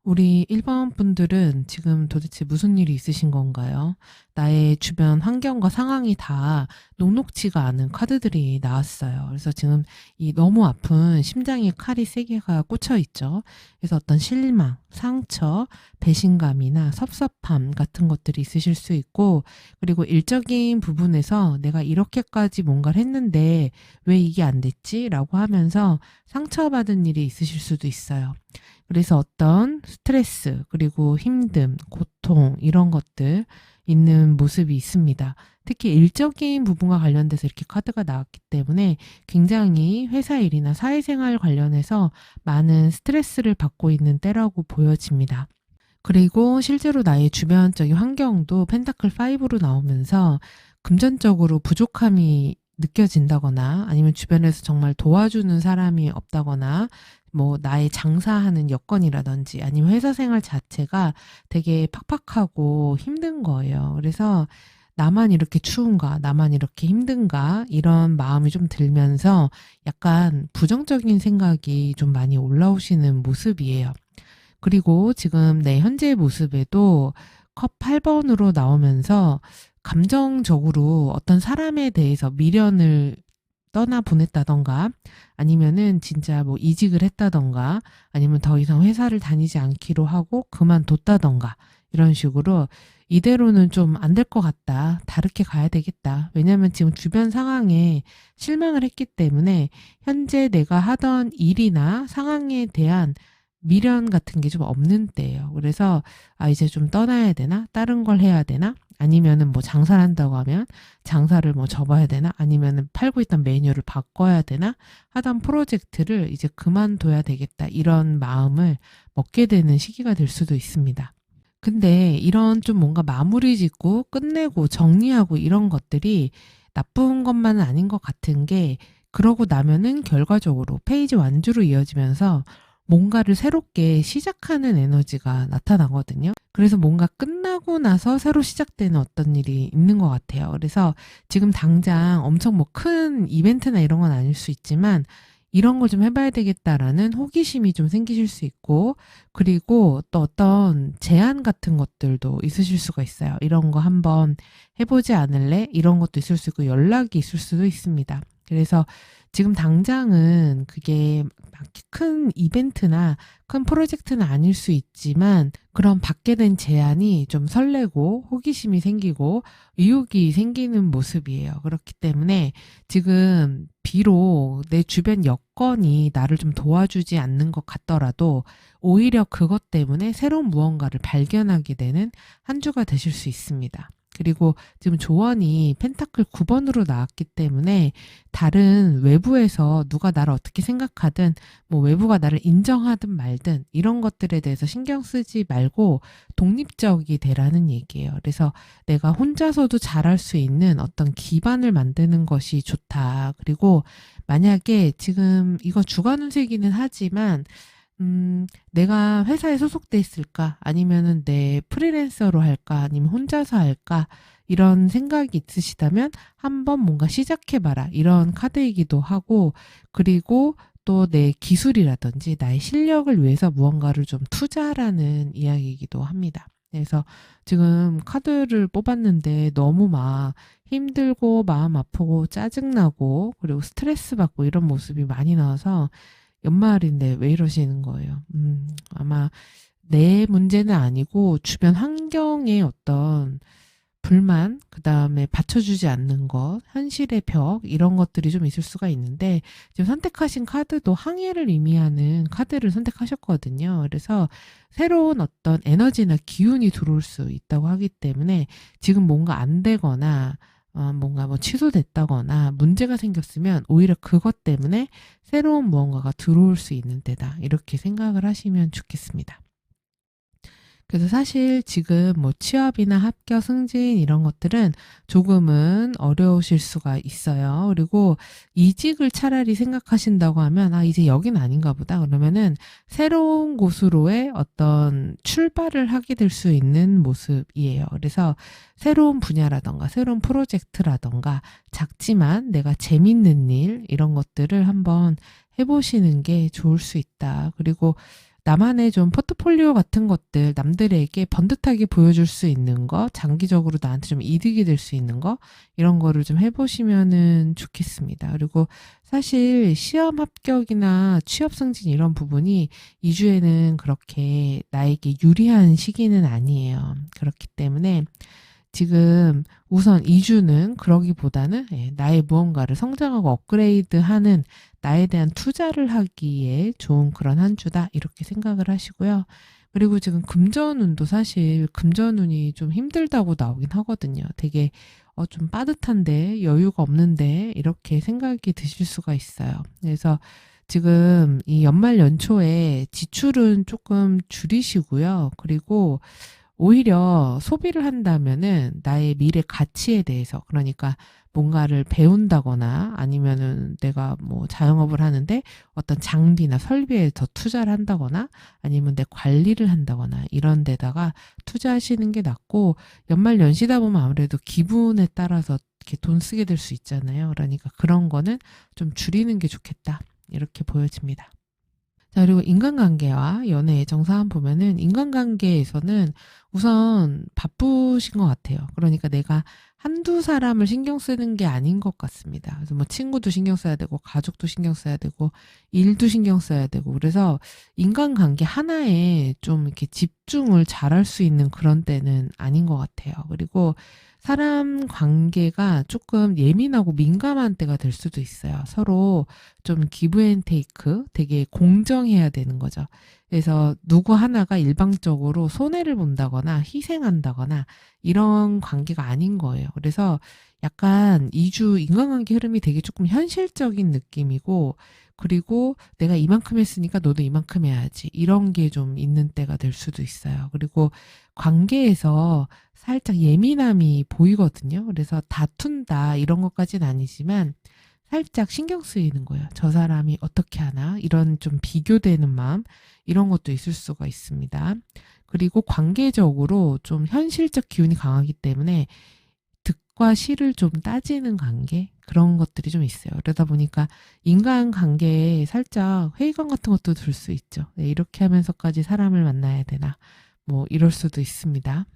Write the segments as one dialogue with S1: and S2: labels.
S1: 우리 1번 분들은 지금 도대체 무슨 일이 있으신 건가요? 나의 주변 환경과 상황이 다 녹록지가 않은 카드들이 나왔어요. 그래서 지금 이 너무 아픈 심장에 칼이 3개가 꽂혀 있죠. 그래서 어떤 실망, 상처, 배신감이나 섭섭함 같은 것들이 있으실 수 있고, 그리고 일적인 부분에서 내가 이렇게까지 뭔가를 했는데 왜 이게 안 됐지? 라고 하면서 상처받은 일이 있으실 수도 있어요. 그래서 어떤 스트레스, 그리고 힘듦, 고통, 이런 것들 있는 모습이 있습니다. 특히 일적인 부분과 관련돼서 이렇게 카드가 나왔기 때문에 굉장히 회사 일이나 사회생활 관련해서 많은 스트레스를 받고 있는 때라고 보여집니다. 그리고 실제로 나의 주변적인 환경도 펜타클 5로 나오면서 금전적으로 부족함이 느껴진다거나 아니면 주변에서 정말 도와주는 사람이 없다거나 뭐 나의 장사하는 여건이라든지 아니면 회사 생활 자체가 되게 팍팍하고 힘든 거예요. 그래서 나만 이렇게 추운가, 나만 이렇게 힘든가 이런 마음이 좀 들면서 약간 부정적인 생각이 좀 많이 올라오시는 모습이에요. 그리고 지금 내 현재의 모습에도 컵 8번으로 나오면서 감정적으로 어떤 사람에 대해서 미련을 떠나 보냈다던가 아니면은 진짜 뭐 이직을 했다던가 아니면 더 이상 회사를 다니지 않기로 하고 그만뒀다던가 이런 식으로 이대로는 좀 안 될 것 같다. 다르게 가야 되겠다. 왜냐면 지금 주변 상황에 실망을 했기 때문에 현재 내가 하던 일이나 상황에 대한 미련 같은 게 좀 없는 때예요. 그래서 이제 좀 떠나야 되나? 다른 걸 해야 되나? 아니면은 뭐 장사를 한다고 하면 장사를 뭐 접어야 되나? 아니면은 팔고 있던 메뉴를 바꿔야 되나? 하던 프로젝트를 이제 그만둬야 되겠다. 이런 마음을 먹게 되는 시기가 될 수도 있습니다. 근데 이런 좀 뭔가 마무리 짓고 끝내고 정리하고 이런 것들이 나쁜 것만은 아닌 것 같은 게 그러고 나면은 결과적으로 페이지 완주로 이어지면서 뭔가를 새롭게 시작하는 에너지가 나타나거든요. 그래서 뭔가 끝나고 나서 새로 시작되는 어떤 일이 있는 것 같아요. 그래서 지금 당장 엄청 뭐 큰 이벤트나 이런 건 아닐 수 있지만 이런 걸 좀 해봐야 되겠다라는 호기심이 좀 생기실 수 있고, 그리고 또 어떤 제안 같은 것들도 있으실 수가 있어요. 이런 거 한번 해보지 않을래? 이런 것도 있을 수 있고 연락이 있을 수도 있습니다. 그래서 지금 당장은 그게 막 큰 이벤트나 큰 프로젝트는 아닐 수 있지만 그런 받게 된 제안이 좀 설레고 호기심이 생기고 의욕이 생기는 모습이에요. 그렇기 때문에 지금 비록 내 주변 여건이 나를 좀 도와주지 않는 것 같더라도 오히려 그것 때문에 새로운 무언가를 발견하게 되는 한 주가 되실 수 있습니다. 그리고 지금 조언이 펜타클 9번으로 나왔기 때문에 다른 외부에서 누가 나를 어떻게 생각하든 뭐 외부가 나를 인정하든 말든 이런 것들에 대해서 신경 쓰지 말고 독립적이 되라는 얘기예요. 그래서 내가 혼자서도 잘할 수 있는 어떤 기반을 만드는 것이 좋다. 그리고 만약에 지금 이거 주간 운세기는 하지만 내가 회사에 소속돼 있을까? 아니면은 내 프리랜서로 할까? 아니면 혼자서 할까? 이런 생각이 있으시다면 한번 뭔가 시작해봐라. 이런 카드이기도 하고, 그리고 또 내 기술이라든지 나의 실력을 위해서 무언가를 좀 투자하라는 이야기이기도 합니다. 그래서 지금 카드를 뽑았는데 너무 막 힘들고 마음 아프고 짜증나고 그리고 스트레스 받고 이런 모습이 많이 나와서 연말인데 왜 이러시는 거예요? 아마 내 문제는 아니고 주변 환경의 어떤 불만, 그다음에 받쳐주지 않는 것, 현실의 벽, 이런 것들이 좀 있을 수가 있는데, 지금 선택하신 카드도 항해를 의미하는 카드를 선택하셨거든요. 그래서 새로운 어떤 에너지나 기운이 들어올 수 있다고 하기 때문에 지금 뭔가 안 되거나 뭔가 뭐 취소됐다거나 문제가 생겼으면 오히려 그것 때문에 새로운 무언가가 들어올 수 있는 때다. 이렇게 생각을 하시면 좋겠습니다. 그래서 사실 지금 뭐 취업이나 합격, 승진 이런 것들은 조금은 어려우실 수가 있어요. 그리고 이직을 차라리 생각하신다고 하면 이제 여긴 아닌가 보다. 그러면은 새로운 곳으로의 어떤 출발을 하게 될 수 있는 모습이에요. 그래서 새로운 분야라던가 새로운 프로젝트라던가 작지만 내가 재밌는 일 이런 것들을 한번 해보시는 게 좋을 수 있다. 그리고 나만의 좀 포트폴리오 같은 것들, 남들에게 번듯하게 보여줄 수 있는 거, 장기적으로 나한테 좀 이득이 될 수 있는 거, 이런 거를 좀 해보시면은 좋겠습니다. 그리고 사실 시험 합격이나 취업 승진 이런 부분이 2주에는 그렇게 나에게 유리한 시기는 아니에요. 그렇기 때문에 지금 우선 2주는 그러기보다는 나의 무언가를 성장하고 업그레이드하는 나에 대한 투자를 하기에 좋은 그런 한 주다 이렇게 생각을 하시고요. 그리고 지금 금전운도 사실 금전운이 좀 힘들다고 나오긴 하거든요. 되게 좀 빠듯한데 여유가 없는데 이렇게 생각이 드실 수가 있어요. 그래서 지금 이 연말 연초에 지출은 조금 줄이시고요. 그리고 오히려 소비를 한다면은 나의 미래 가치에 대해서, 그러니까 뭔가를 배운다거나 아니면은 내가 뭐 자영업을 하는데 어떤 장비나 설비에 더 투자를 한다거나 아니면 내 관리를 한다거나 이런 데다가 투자하시는 게 낫고, 연말 연시다 보면 아무래도 기분에 따라서 이렇게 돈 쓰게 될 수 있잖아요. 그러니까 그런 거는 좀 줄이는 게 좋겠다. 이렇게 보여집니다. 자, 그리고 인간관계와 연애 애정 사안 보면은 인간관계에서는 우선 바쁘신 것 같아요. 그러니까 내가 한두 사람을 신경 쓰는 게 아닌 것 같습니다. 그래서 뭐 친구도 신경 써야 되고 가족도 신경 써야 되고 일도 신경 써야 되고, 그래서 인간관계 하나에 좀 이렇게 집중을 잘할 수 있는 그런 때는 아닌 것 같아요. 그리고 사람 관계가 조금 예민하고 민감한 때가 될 수도 있어요. 서로 좀 기브 앤 테이크, 되게 공정해야 되는 거죠. 그래서 누구 하나가 일방적으로 손해를 본다거나 희생한다거나 이런 관계가 아닌 거예요. 그래서 약간 2주 인간관계 흐름이 되게 조금 현실적인 느낌이고, 그리고 내가 이만큼 했으니까 너도 이만큼 해야지, 이런 게 좀 있는 때가 될 수도 있어요. 그리고 관계에서 살짝 예민함이 보이거든요. 그래서 다툰다 이런 것까지는 아니지만 살짝 신경 쓰이는 거예요. 저 사람이 어떻게 하나, 이런 좀 비교되는 마음, 이런 것도 있을 수가 있습니다. 그리고 관계적으로 좀 현실적 기운이 강하기 때문에 득과 실을 좀 따지는 관계, 그런 것들이 좀 있어요. 그러다 보니까 인간관계에 살짝 회의감 같은 것도 들 수 있죠. 네, 이렇게 하면서까지 사람을 만나야 되나, 뭐 이럴 수도 있습니다.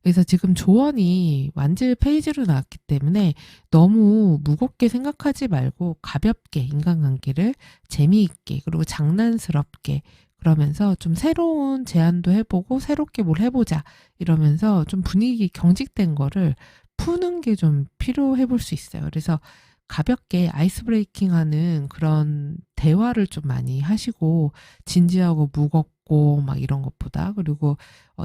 S1: 그래서 지금 조언이 완질 페이지로 나왔기 때문에 너무 무겁게 생각하지 말고 가볍게 인간관계를 재미있게 그리고 장난스럽게, 그러면서 좀 새로운 제안도 해보고 새롭게 뭘 해보자 이러면서 좀 분위기 경직된 거를 푸는 게 좀 필요해 볼 수 있어요. 그래서 가볍게 아이스 브레이킹 하는 그런 대화를 좀 많이 하시고, 진지하고 무겁고 막 이런 것보다, 그리고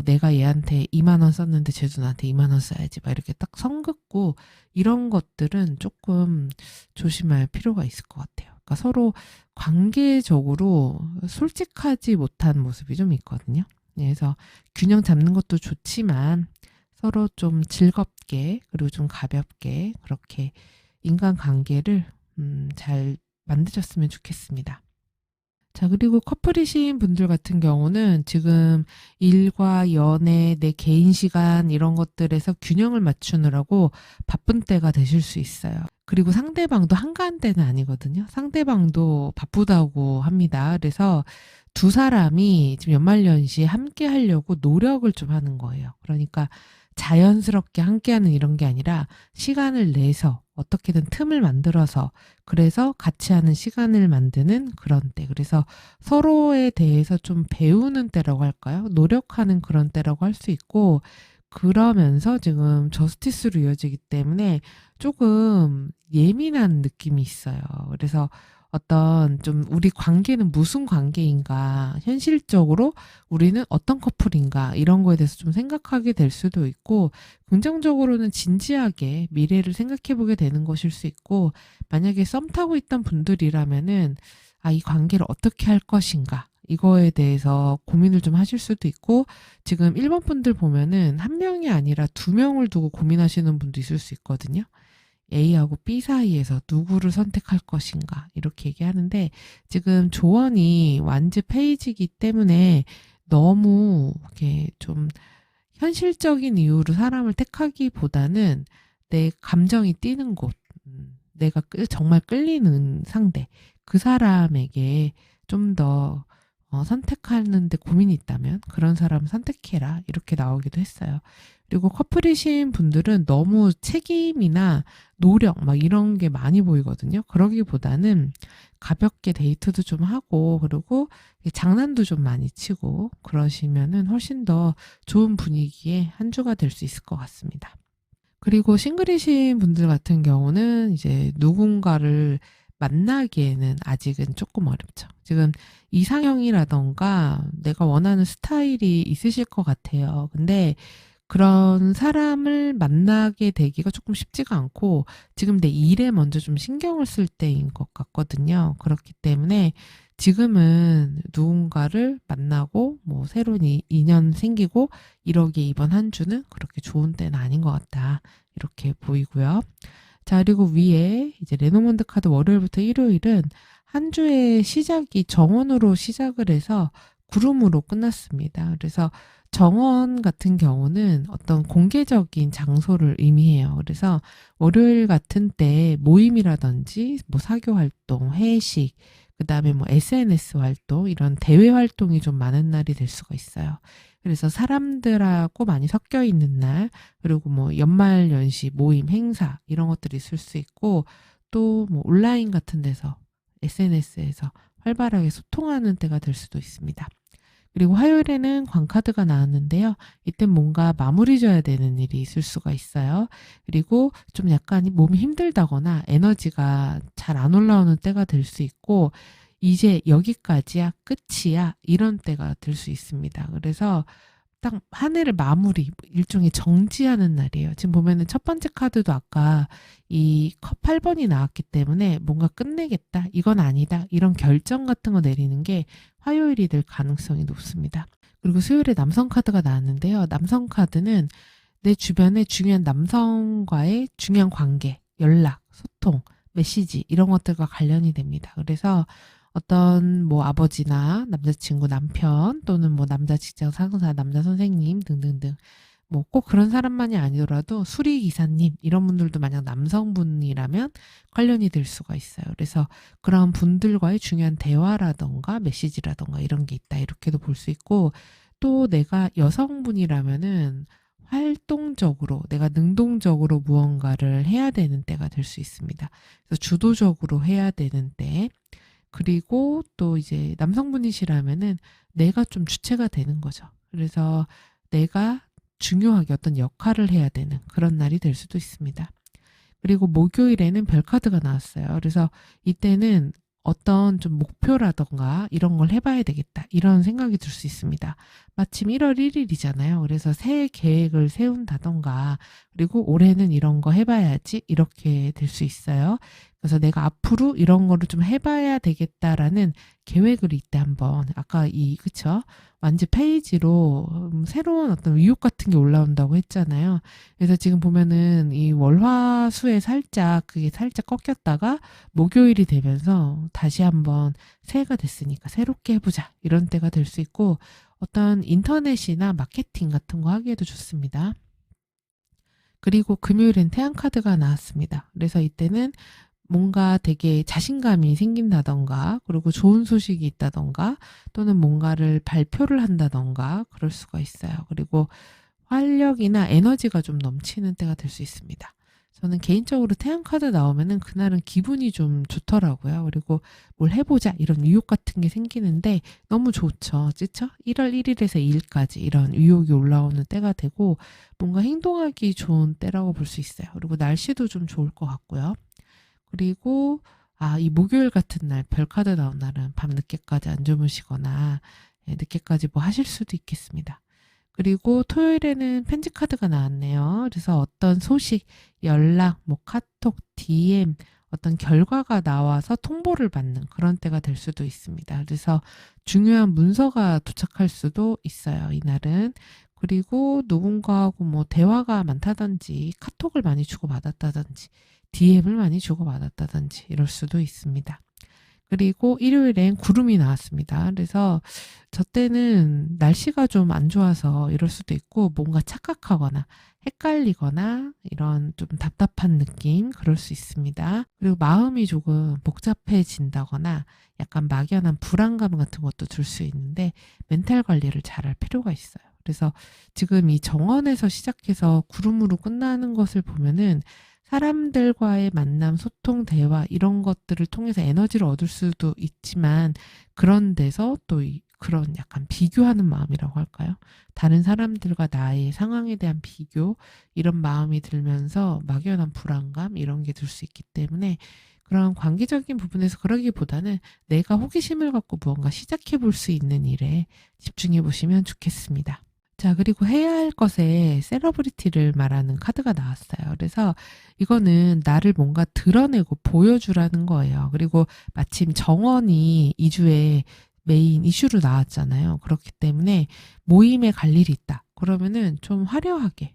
S1: 내가 얘한테 2만 원 썼는데 쟤도 나한테 2만 원 써야지 막 이렇게 딱 선 긋고, 이런 것들은 조금 조심할 필요가 있을 것 같아요. 그러니까 서로 관계적으로 솔직하지 못한 모습이 좀 있거든요. 그래서 균형 잡는 것도 좋지만 서로 좀 즐겁게 그리고 좀 가볍게 그렇게 인간관계를 잘 만드셨으면 좋겠습니다. 자, 그리고 커플이신 분들 같은 경우는 지금 일과 연애, 내 개인 시간 이런 것들에서 균형을 맞추느라고 바쁜 때가 되실 수 있어요. 그리고 상대방도 한가한 때는 아니거든요. 상대방도 바쁘다고 합니다. 그래서 두 사람이 지금 연말연시에 함께 하려고 노력을 좀 하는 거예요. 그러니까 자연스럽게 함께하는 이런 게 아니라 시간을 내서 어떻게든 틈을 만들어서, 그래서 같이 하는 시간을 만드는 그런 때, 그래서 서로에 대해서 좀 배우는 때라고 할까요? 노력하는 그런 때라고 할 수 있고, 그러면서 지금 저스티스로 이어지기 때문에 조금 예민한 느낌이 있어요. 그래서 어떤 좀 우리 관계는 무슨 관계인가, 현실적으로 우리는 어떤 커플인가, 이런 거에 대해서 좀 생각하게 될 수도 있고, 긍정적으로는 진지하게 미래를 생각해 보게 되는 것일 수 있고, 만약에 썸 타고 있던 분들이라면은, 아, 이 관계를 어떻게 할 것인가, 이거에 대해서 고민을 좀 하실 수도 있고, 지금 1번 분들 보면은 한 명이 아니라 두 명을 두고 고민하시는 분도 있을 수 있거든요. A하고 B 사이에서 누구를 선택할 것인가 이렇게 얘기하는데, 지금 조언이 완즈 페이지이기 때문에 너무 이렇게 좀 현실적인 이유로 사람을 택하기보다는 내 감정이 뛰는 곳, 내가 정말 끌리는 상대, 그 사람에게 좀 더 선택하는데 고민이 있다면 그런 사람 선택해라, 이렇게 나오기도 했어요. 그리고 커플이신 분들은 너무 책임이나 노력 막 이런 게 많이 보이거든요. 그러기보다는 가볍게 데이트도 좀 하고, 그리고 장난도 좀 많이 치고 그러시면은 훨씬 더 좋은 분위기의 한 주가 될 수 있을 것 같습니다. 그리고 싱글이신 분들 같은 경우는 이제 누군가를 만나기에는 아직은 조금 어렵죠. 지금 이상형이라던가 내가 원하는 스타일이 있으실 것 같아요. 근데 그런 사람을 만나게 되기가 조금 쉽지가 않고, 지금 내 일에 먼저 좀 신경을 쓸 때인 것 같거든요. 그렇기 때문에 지금은 누군가를 만나고 뭐 새로운 인연 생기고 이러기에 이번 한 주는 그렇게 좋은 때는 아닌 것 같다, 이렇게 보이고요. 자, 그리고 위에 이제 레노먼드 카드 월요일부터 일요일은 한 주의 시작이 정원으로 시작을 해서 구름으로 끝났습니다. 그래서 정원 같은 경우는 어떤 공개적인 장소를 의미해요. 그래서 월요일 같은 때 모임이라든지 뭐 사교 활동, 회식, 그다음에 뭐 SNS 활동, 이런 대외 활동이 좀 많은 날이 될 수가 있어요. 그래서 사람들하고 많이 섞여 있는 날, 그리고 뭐 연말 연시 모임 행사 이런 것들이 있을 수 있고, 또 뭐 온라인 같은 데서 SNS에서 활발하게 소통하는 때가 될 수도 있습니다. 그리고 화요일에는 광카드가 나왔는데요. 이땐 뭔가 마무리 져야 되는 일이 있을 수가 있어요. 그리고 좀 약간 몸이 힘들다거나 에너지가 잘 안 올라오는 때가 될 수 있고, 이제 여기까지야, 끝이야, 이런 때가 될 수 있습니다. 그래서 딱 한 해를 마무리, 일종의 정지하는 날이에요. 지금 보면은 첫 번째 카드도 아까 이 컵 8번이 나왔기 때문에 뭔가 끝내겠다, 이건 아니다, 이런 결정 같은 거 내리는 게 화요일이 될 가능성이 높습니다. 그리고 수요일에 남성 카드가 나왔는데요. 남성 카드는 내 주변에 중요한 남성과의 중요한 관계, 연락, 소통, 메시지 이런 것들과 관련이 됩니다. 그래서 어떤 뭐 아버지나 남자친구, 남편, 또는 뭐 남자 직장 상사, 남자 선생님 등등등, 뭐 꼭 그런 사람만이 아니더라도 수리기사님 이런 분들도 만약 남성분이라면 관련이 될 수가 있어요. 그래서 그런 분들과의 중요한 대화라던가 메시지라던가 이런 게 있다, 이렇게도 볼 수 있고, 또 내가 여성분이라면은 활동적으로, 내가 능동적으로 무언가를 해야 되는 때가 될 수 있습니다. 그래서 주도적으로 해야 되는 때, 그리고 또 이제 남성분이시라면은 내가 좀 주체가 되는 거죠. 그래서 내가 중요하게 어떤 역할을 해야 되는 그런 날이 될 수도 있습니다. 그리고 목요일에는 별카드가 나왔어요. 그래서 이때는 어떤 좀 목표라던가 이런 걸 해봐야 되겠다, 이런 생각이 들 수 있습니다. 마침 1월 1일이잖아요. 그래서 새해 계획을 세운다던가, 그리고 올해는 이런 거 해봐야지, 이렇게 될 수 있어요. 그래서 내가 앞으로 이런 거를 좀 해봐야 되겠다라는 계획을 이때 한번, 아까 그쵸? 완즈 페이지로 새로운 어떤 의욕 같은 게 올라온다고 했잖아요. 그래서 지금 보면은 이 월화수에 그게 살짝 꺾였다가 목요일이 되면서 다시 한번 새해가 됐으니까 새롭게 해보자, 이런 때가 될 수 있고, 어떤 인터넷이나 마케팅 같은 거 하기에도 좋습니다. 그리고 금요일엔 태양카드가 나왔습니다. 그래서 이때는 뭔가 되게 자신감이 생긴다던가, 그리고 좋은 소식이 있다던가, 또는 뭔가를 발표를 한다던가 그럴 수가 있어요. 그리고 활력이나 에너지가 좀 넘치는 때가 될 수 있습니다. 저는 개인적으로 태양 카드 나오면은 그날은 기분이 좀 좋더라고요. 그리고 뭘 해보자 이런 의욕 같은 게 생기는데 너무 좋죠. 그쵸? 1월 1일에서 2일까지 이런 의욕이 올라오는 때가 되고 뭔가 행동하기 좋은 때라고 볼 수 있어요. 그리고 날씨도 좀 좋을 것 같고요. 그리고 이 목요일 같은 날 별카드 나온 날은 밤늦게까지 안 주무시거나 늦게까지 뭐 하실 수도 있겠습니다. 그리고 토요일에는 편지 카드가 나왔네요. 그래서 어떤 소식, 연락, 뭐 카톡, DM, 어떤 결과가 나와서 통보를 받는 그런 때가 될 수도 있습니다. 그래서 중요한 문서가 도착할 수도 있어요, 이날은. 그리고 누군가하고 뭐 대화가 많다든지 카톡을 많이 주고받았다든지 DM을 많이 주고받았다든지 이럴 수도 있습니다. 그리고 일요일엔 구름이 나왔습니다. 그래서 저 때는 날씨가 좀 안 좋아서 이럴 수도 있고 뭔가 착각하거나 헷갈리거나 이런 좀 답답한 느낌 그럴 수 있습니다. 그리고 마음이 조금 복잡해진다거나 약간 막연한 불안감 같은 것도 들 수 있는데 멘탈 관리를 잘할 필요가 있어요. 그래서 지금 이 정원에서 시작해서 구름으로 끝나는 것을 보면은 사람들과의 만남, 소통, 대화 이런 것들을 통해서 에너지를 얻을 수도 있지만 그런 데서 또 그런 약간 비교하는 마음이라고 할까요? 다른 사람들과 나의 상황에 대한 비교 이런 마음이 들면서 막연한 불안감 이런 게 들 수 있기 때문에 그런 관계적인 부분에서 그러기보다는 내가 호기심을 갖고 무언가 시작해 볼 수 있는 일에 집중해 보시면 좋겠습니다. 자, 그리고 해야 할 것에 셀러브리티를 말하는 카드가 나왔어요. 그래서 이거는 나를 뭔가 드러내고 보여주라는 거예요. 그리고 마침 정원이 2주에 메인 이슈로 나왔잖아요. 그렇기 때문에 모임에 갈 일이 있다. 그러면은 좀 화려하게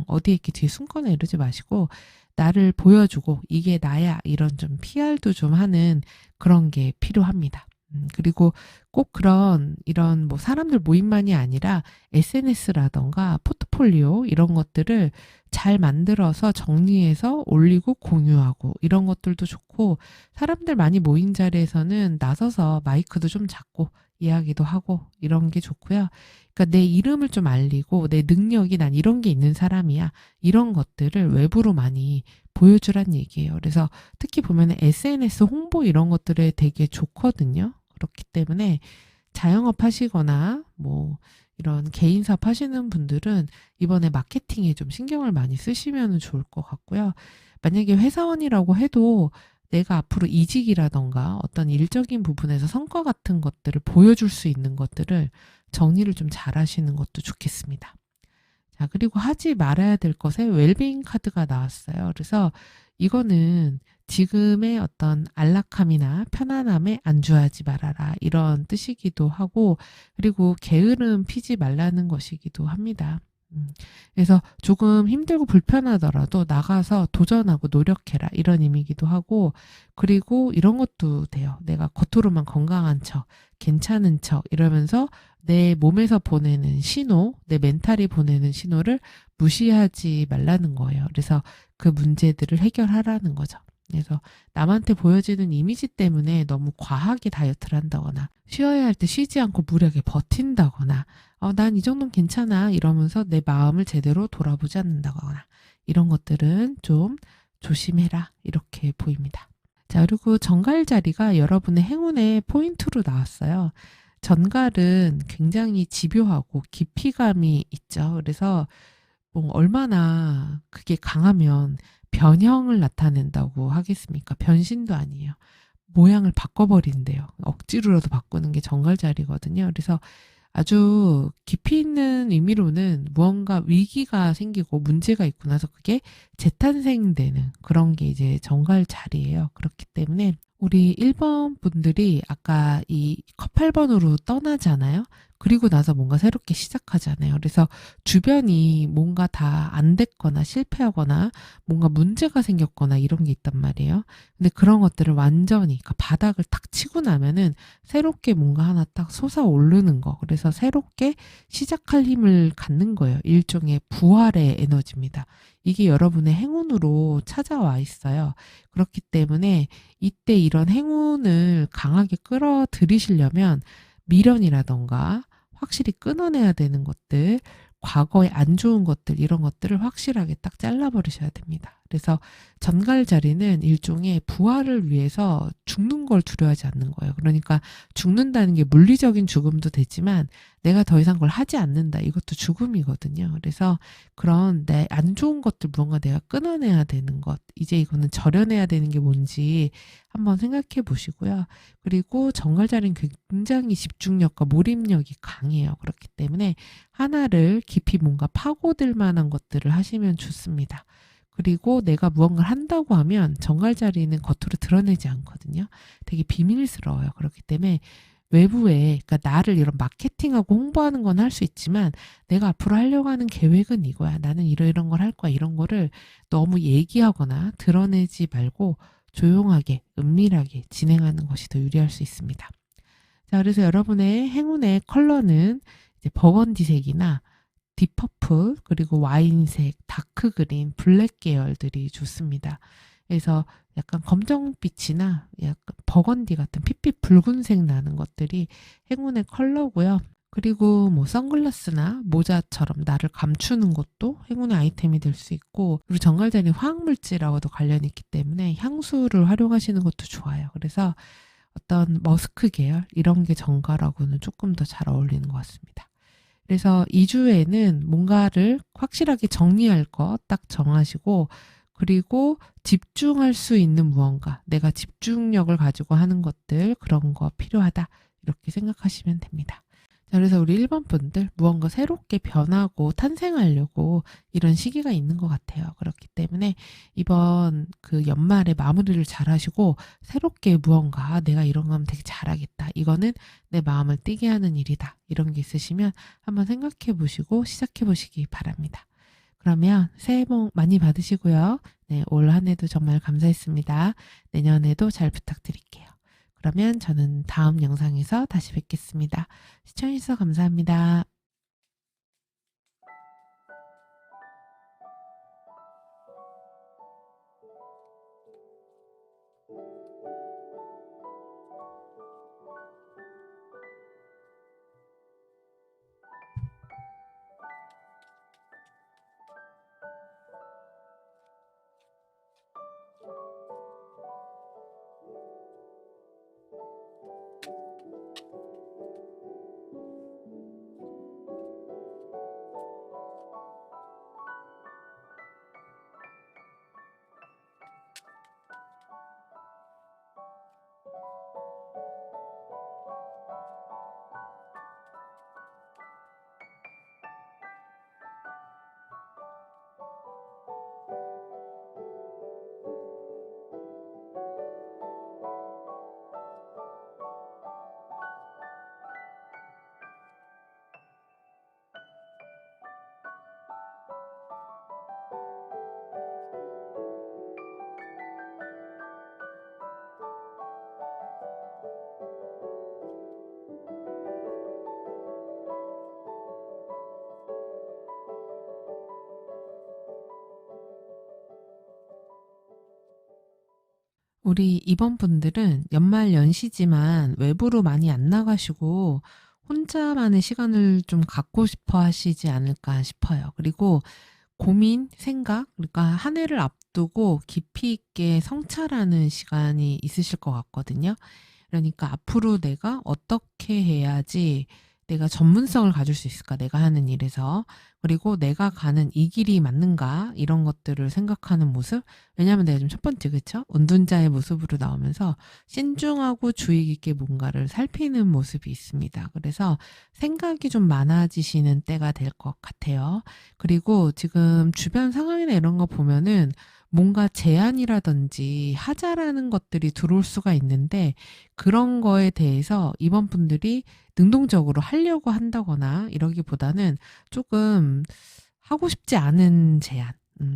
S1: 어디에 이렇게 뒤에 숨거나 이러지 마시고 나를 보여주고 이게 나야 이런 좀 PR도 좀 하는 그런 게 필요합니다. 그리고 꼭 이런 뭐 사람들 모임만이 아니라 SNS라던가 포트폴리오 이런 것들을 잘 만들어서 정리해서 올리고 공유하고 이런 것들도 좋고 사람들 많이 모인 자리에서는 나서서 마이크도 좀 잡고 이야기도 하고 이런 게 좋고요. 그러니까 내 이름을 좀 알리고 내 능력이 난 이런 게 있는 사람이야. 이런 것들을 외부로 많이 보여주란 얘기예요. 그래서 특히 보면 SNS 홍보 이런 것들에 되게 좋거든요. 그렇기 때문에 자영업 하시거나 뭐 이런 개인 사업 하시는 분들은 이번에 마케팅에 좀 신경을 많이 쓰시면 좋을 것 같고요. 만약에 회사원이라고 해도 내가 앞으로 이직이라던가 어떤 일적인 부분에서 성과 같은 것들을 보여줄 수 있는 것들을 정리를 좀 잘 하시는 것도 좋겠습니다. 자, 그리고 하지 말아야 될 것에 웰빙 카드가 나왔어요. 그래서 이거는 지금의 어떤 안락함이나 편안함에 안주하지 말아라 이런 뜻이기도 하고 그리고 게으름 피지 말라는 것이기도 합니다. 그래서 조금 힘들고 불편하더라도 나가서 도전하고 노력해라 이런 의미이기도 하고 그리고 이런 것도 돼요. 내가 겉으로만 건강한 척, 괜찮은 척 이러면서 내 몸에서 보내는 신호, 내 멘탈이 보내는 신호를 무시하지 말라는 거예요. 그래서 그 문제들을 해결하라는 거죠. 그래서 남한테 보여지는 이미지 때문에 너무 과하게 다이어트를 한다거나 쉬어야 할 때 쉬지 않고 무리하게 버틴다거나 난 이 정도는 괜찮아 이러면서 내 마음을 제대로 돌아보지 않는다거나 이런 것들은 좀 조심해라 이렇게 보입니다. 자, 그리고 정갈 자리가 여러분의 행운의 포인트로 나왔어요. 전갈은 굉장히 집요하고 깊이감이 있죠. 그래서 뭐 얼마나 그게 강하면 변형을 나타낸다고 하겠습니까? 변신도 아니에요. 모양을 바꿔버린대요. 억지로라도 바꾸는 게 정갈자리거든요. 그래서 아주 깊이 있는 의미로는 무언가 위기가 생기고 문제가 있고 나서 그게 재탄생되는 그런 게 이제 정갈자리예요. 그렇기 때문에 우리 1번 분들이 아까 이 8번으로 떠나잖아요. 그리고 나서 뭔가 새롭게 시작하잖아요. 그래서 주변이 뭔가 다 안 됐거나 실패하거나 뭔가 문제가 생겼거나 이런 게 있단 말이에요. 근데 그런 것들을 완전히 그러니까 바닥을 탁 치고 나면은 새롭게 뭔가 하나 딱 솟아오르는 거. 그래서 새롭게 시작할 힘을 갖는 거예요. 일종의 부활의 에너지입니다. 이게 여러분의 행운으로 찾아와 있어요. 그렇기 때문에 이때 이런 행운을 강하게 끌어들이시려면 미련이라던가 확실히 끊어내야 되는 것들, 과거에 안 좋은 것들, 이런 것들을 확실하게 딱 잘라버리셔야 됩니다. 그래서 전갈자리는 일종의 부활을 위해서 죽는 걸 두려워하지 않는 거예요. 그러니까 죽는다는 게 물리적인 죽음도 되지만 내가 더 이상 그걸 하지 않는다. 이것도 죽음이거든요. 그래서 그런 내 안 좋은 것들 무언가 내가 끊어내야 되는 것, 이제 이거는 절여내야 되는 게 뭔지 한번 생각해 보시고요. 그리고 정갈자리는 굉장히 집중력과 몰입력이 강해요. 그렇기 때문에 하나를 깊이 뭔가 파고들 만한 것들을 하시면 좋습니다. 그리고 내가 무언가를 한다고 하면 정갈자리는 겉으로 드러내지 않거든요. 되게 비밀스러워요. 그렇기 때문에 외부에, 그러니까 나를 이런 마케팅하고 홍보하는 건 할 수 있지만 내가 앞으로 하려고 하는 계획은 이거야. 나는 이런 걸 할 거야. 이런 거를 너무 얘기하거나 드러내지 말고 조용하게, 은밀하게 진행하는 것이 더 유리할 수 있습니다. 자, 그래서 여러분의 행운의 컬러는 이제 버건디색이나 딥퍼플, 그리고 와인색, 다크그린, 블랙 계열들이 좋습니다. 그래서 약간 검정빛이나 약간 버건디 같은 핏빛 붉은색 나는 것들이 행운의 컬러고요. 그리고 뭐 선글라스나 모자처럼 나를 감추는 것도 행운의 아이템이 될 수 있고, 그리고 정갈자리 화학물질하고도 관련이 있기 때문에 향수를 활용하시는 것도 좋아요. 그래서 어떤 머스크 계열 이런 게 정갈하고는 조금 더 잘 어울리는 것 같습니다. 그래서 2주에는 뭔가를 확실하게 정리할 거 딱 정하시고, 그리고 집중할 수 있는 무언가, 내가 집중력을 가지고 하는 것들, 그런 거 필요하다. 이렇게 생각하시면 됩니다. 자, 그래서 우리 1번 분들 무언가 새롭게 변하고 탄생하려고 이런 시기가 있는 것 같아요. 그렇기 때문에 이번 그 연말에 마무리를 잘 하시고 새롭게 무언가 내가 이런 거 하면 되게 잘하겠다. 이거는 내 마음을 뛰게 하는 일이다. 이런 게 있으시면 한번 생각해 보시고 시작해 보시기 바랍니다. 그러면 새해 복 많이 받으시고요. 네, 올 한 해도 정말 감사했습니다. 내년에도 잘 부탁드릴게요. 그러면 저는 다음 영상에서 다시 뵙겠습니다. 시청해주셔서 감사합니다. 우리 이번 분들은 연말 연시지만 외부로 많이 안 나가시고 혼자만의 시간을 좀 갖고 싶어 하시지 않을까 싶어요. 그리고 고민, 생각, 그러니까 한 해를 앞두고 깊이 있게 성찰하는 시간이 있으실 것 같거든요. 그러니까 앞으로 내가 어떻게 해야지 내가 전문성을 가질 수 있을까? 내가 하는 일에서. 그리고 내가 가는 이 길이 맞는가? 이런 것들을 생각하는 모습. 왜냐하면 내가 지금 첫 번째, 그쵸? 운둔자의 모습으로 나오면서 신중하고 주의 깊게 뭔가를 살피는 모습이 있습니다. 그래서 생각이 좀 많아지시는 때가 될 것 같아요. 그리고 지금 주변 상황이나 이런 거 보면은 뭔가 제안이라든지 하자라는 것들이 들어올 수가 있는데 그런 거에 대해서 이번 분들이 능동적으로 하려고 한다거나 이러기보다는 조금 하고 싶지 않은 제안,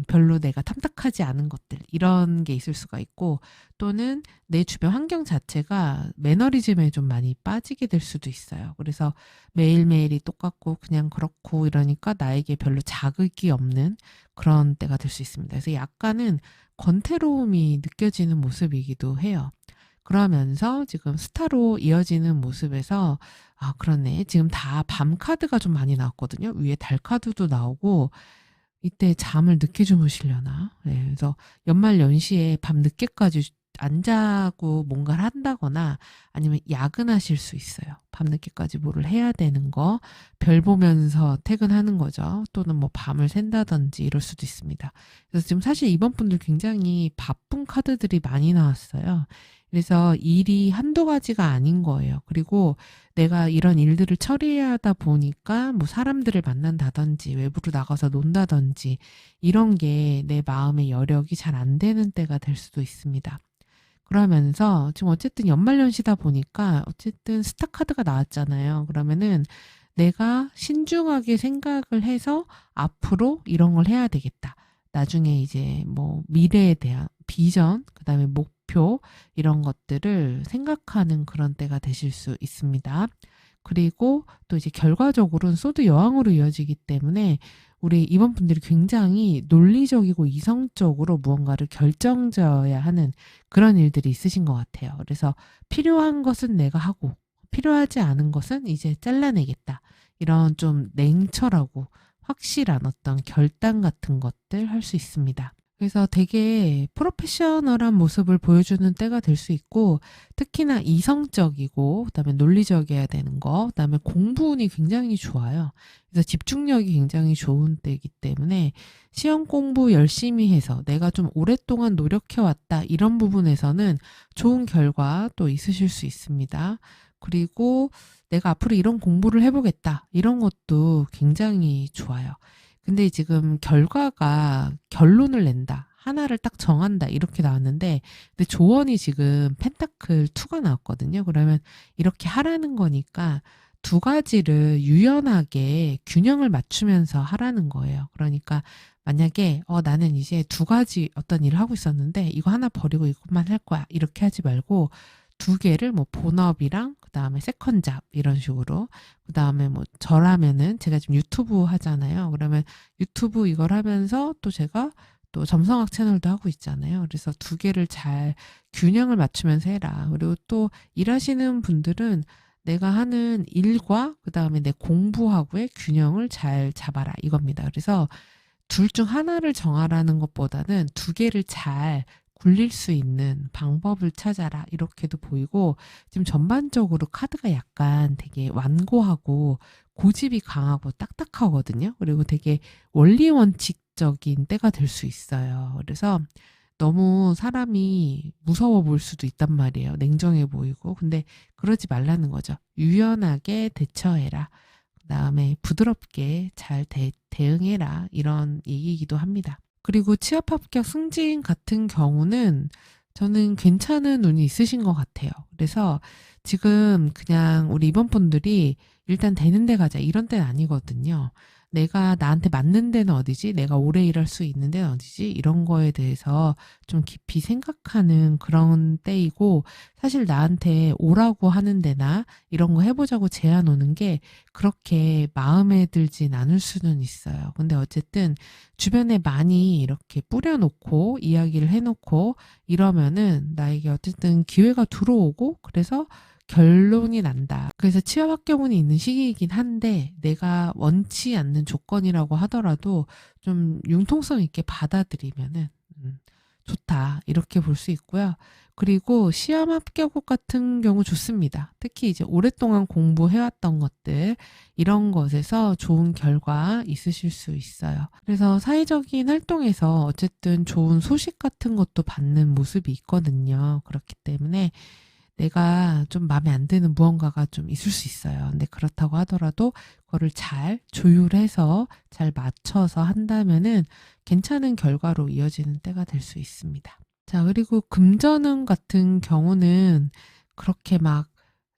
S1: 별로 내가 탐탁하지 않은 것들, 이런 게 있을 수가 있고, 또는 내 주변 환경 자체가 매너리즘에 좀 많이 빠지게 될 수도 있어요. 그래서 매일매일이 똑같고 그냥 그렇고 이러니까 나에게 별로 자극이 없는 그런 때가 될 수 있습니다. 그래서 약간은 권태로움이 느껴지는 모습이기도 해요. 그러면서 지금 스타로 이어지는 모습에서 아, 그렇네. 지금 다 밤 카드가 좀 많이 나왔거든요. 위에 달 카드도 나오고 이때 잠을 늦게 주무시려나? 네, 그래서 연말 연시에 밤 늦게까지 안 자고 뭔가를 한다거나 아니면 야근하실 수 있어요. 밤 늦게까지 뭐를 해야 되는 거, 별 보면서 퇴근하는 거죠. 또는 뭐 밤을 샌다든지 이럴 수도 있습니다. 그래서 지금 사실 이번 분들 굉장히 바쁜 카드들이 많이 나왔어요. 그래서 일이 한두 가지가 아닌 거예요. 그리고 내가 이런 일들을 처리해야 하다 보니까 뭐 사람들을 만난다든지 외부로 나가서 논다든지 이런 게 내 마음의 여력이 잘 안 되는 때가 될 수도 있습니다. 그러면서 지금 어쨌든 연말연시다 보니까 어쨌든 스타 카드가 나왔잖아요. 그러면은 내가 신중하게 생각을 해서 앞으로 이런 걸 해야 되겠다. 나중에 이제 뭐 미래에 대한 비전, 그다음에 목표 이런 것들을 생각하는 그런 때가 되실 수 있습니다. 그리고 또 이제 결과적으로는 소드 여왕으로 이어지기 때문에 우리 이번 분들이 굉장히 논리적이고 이성적으로 무언가를 결정져야 하는 그런 일들이 있으신 것 같아요. 그래서 필요한 것은 내가 하고 필요하지 않은 것은 이제 잘라내겠다. 이런 좀 냉철하고 확실한 어떤 결단 같은 것들 할 수 있습니다. 그래서 되게 프로페셔널한 모습을 보여주는 때가 될 수 있고 특히나 이성적이고 그다음에 논리적이어야 되는 거 그다음에 공부운이 굉장히 좋아요. 그래서 집중력이 굉장히 좋은 때이기 때문에 시험 공부 열심히 해서 내가 좀 오랫동안 노력해왔다 이런 부분에서는 좋은 결과 또 있으실 수 있습니다. 그리고 내가 앞으로 이런 공부를 해보겠다 이런 것도 굉장히 좋아요. 근데 지금 결과가 결론을 낸다. 하나를 딱 정한다. 이렇게 나왔는데, 근데 조언이 지금 펜타클 2가 나왔거든요. 그러면 이렇게 하라는 거니까 두 가지를 유연하게 균형을 맞추면서 하라는 거예요. 그러니까 만약에 나는 이제 두 가지 어떤 일을 하고 있었는데 이거 하나 버리고 이것만 할 거야. 이렇게 하지 말고 두 개를 뭐 본업이랑 그다음에 세컨 잡 이런 식으로 그다음에 뭐 저라면은 제가 지금 유튜브 하잖아요. 그러면 유튜브 이걸 하면서 또 제가 또 점성학 채널도 하고 있잖아요. 그래서 두 개를 잘 균형을 맞추면서 해라. 그리고 또 일하시는 분들은 내가 하는 일과 그다음에 내 공부하고의 균형을 잘 잡아라 이겁니다. 그래서 둘 중 하나를 정하라는 것보다는 두 개를 잘 굴릴 수 있는 방법을 찾아라 이렇게도 보이고 지금 전반적으로 카드가 약간 되게 완고하고 고집이 강하고 딱딱하거든요. 그리고 되게 원리원칙적인 때가 될 수 있어요. 그래서 너무 사람이 무서워 보일 수도 있단 말이에요. 냉정해 보이고. 근데 그러지 말라는 거죠. 유연하게 대처해라. 그다음에 부드럽게 잘 대응해라. 이런 얘기이기도 합니다. 그리고 취업 합격 승진 같은 경우는 저는 괜찮은 운이 있으신 것 같아요. 그래서 지금 그냥 우리 이번 분들이 일단 되는 데 가자 이런 때는 아니거든요. 내가 나한테 맞는 데는 어디지? 내가 오래 일할 수 있는 데는 어디지? 이런 거에 대해서 좀 깊이 생각하는 그런 때이고 사실 나한테 오라고 하는 데나 이런 거 해보자고 제안 오는 게 그렇게 마음에 들진 않을 수는 있어요. 근데 어쨌든 주변에 많이 이렇게 뿌려놓고 이야기를 해놓고 이러면은 나에게 어쨌든 기회가 들어오고 그래서 결론이 난다. 그래서 취업 합격운이 있는 시기이긴 한데 내가 원치 않는 조건이라고 하더라도 좀 융통성 있게 받아들이면은 좋다. 이렇게 볼 수 있고요. 그리고 시험 합격후 같은 경우 좋습니다. 특히 이제 오랫동안 공부해왔던 것들, 이런 것에서 좋은 결과 있으실 수 있어요. 그래서 사회적인 활동에서 어쨌든 좋은 소식 같은 것도 받는 모습이 있거든요. 그렇기 때문에 내가 좀 마음에 안 드는 무언가가 좀 있을 수 있어요. 근데 그렇다고 하더라도 그거를 잘 조율해서 잘 맞춰서 한다면은 괜찮은 결과로 이어지는 때가 될 수 있습니다. 자, 그리고 금전운 같은 경우는 그렇게 막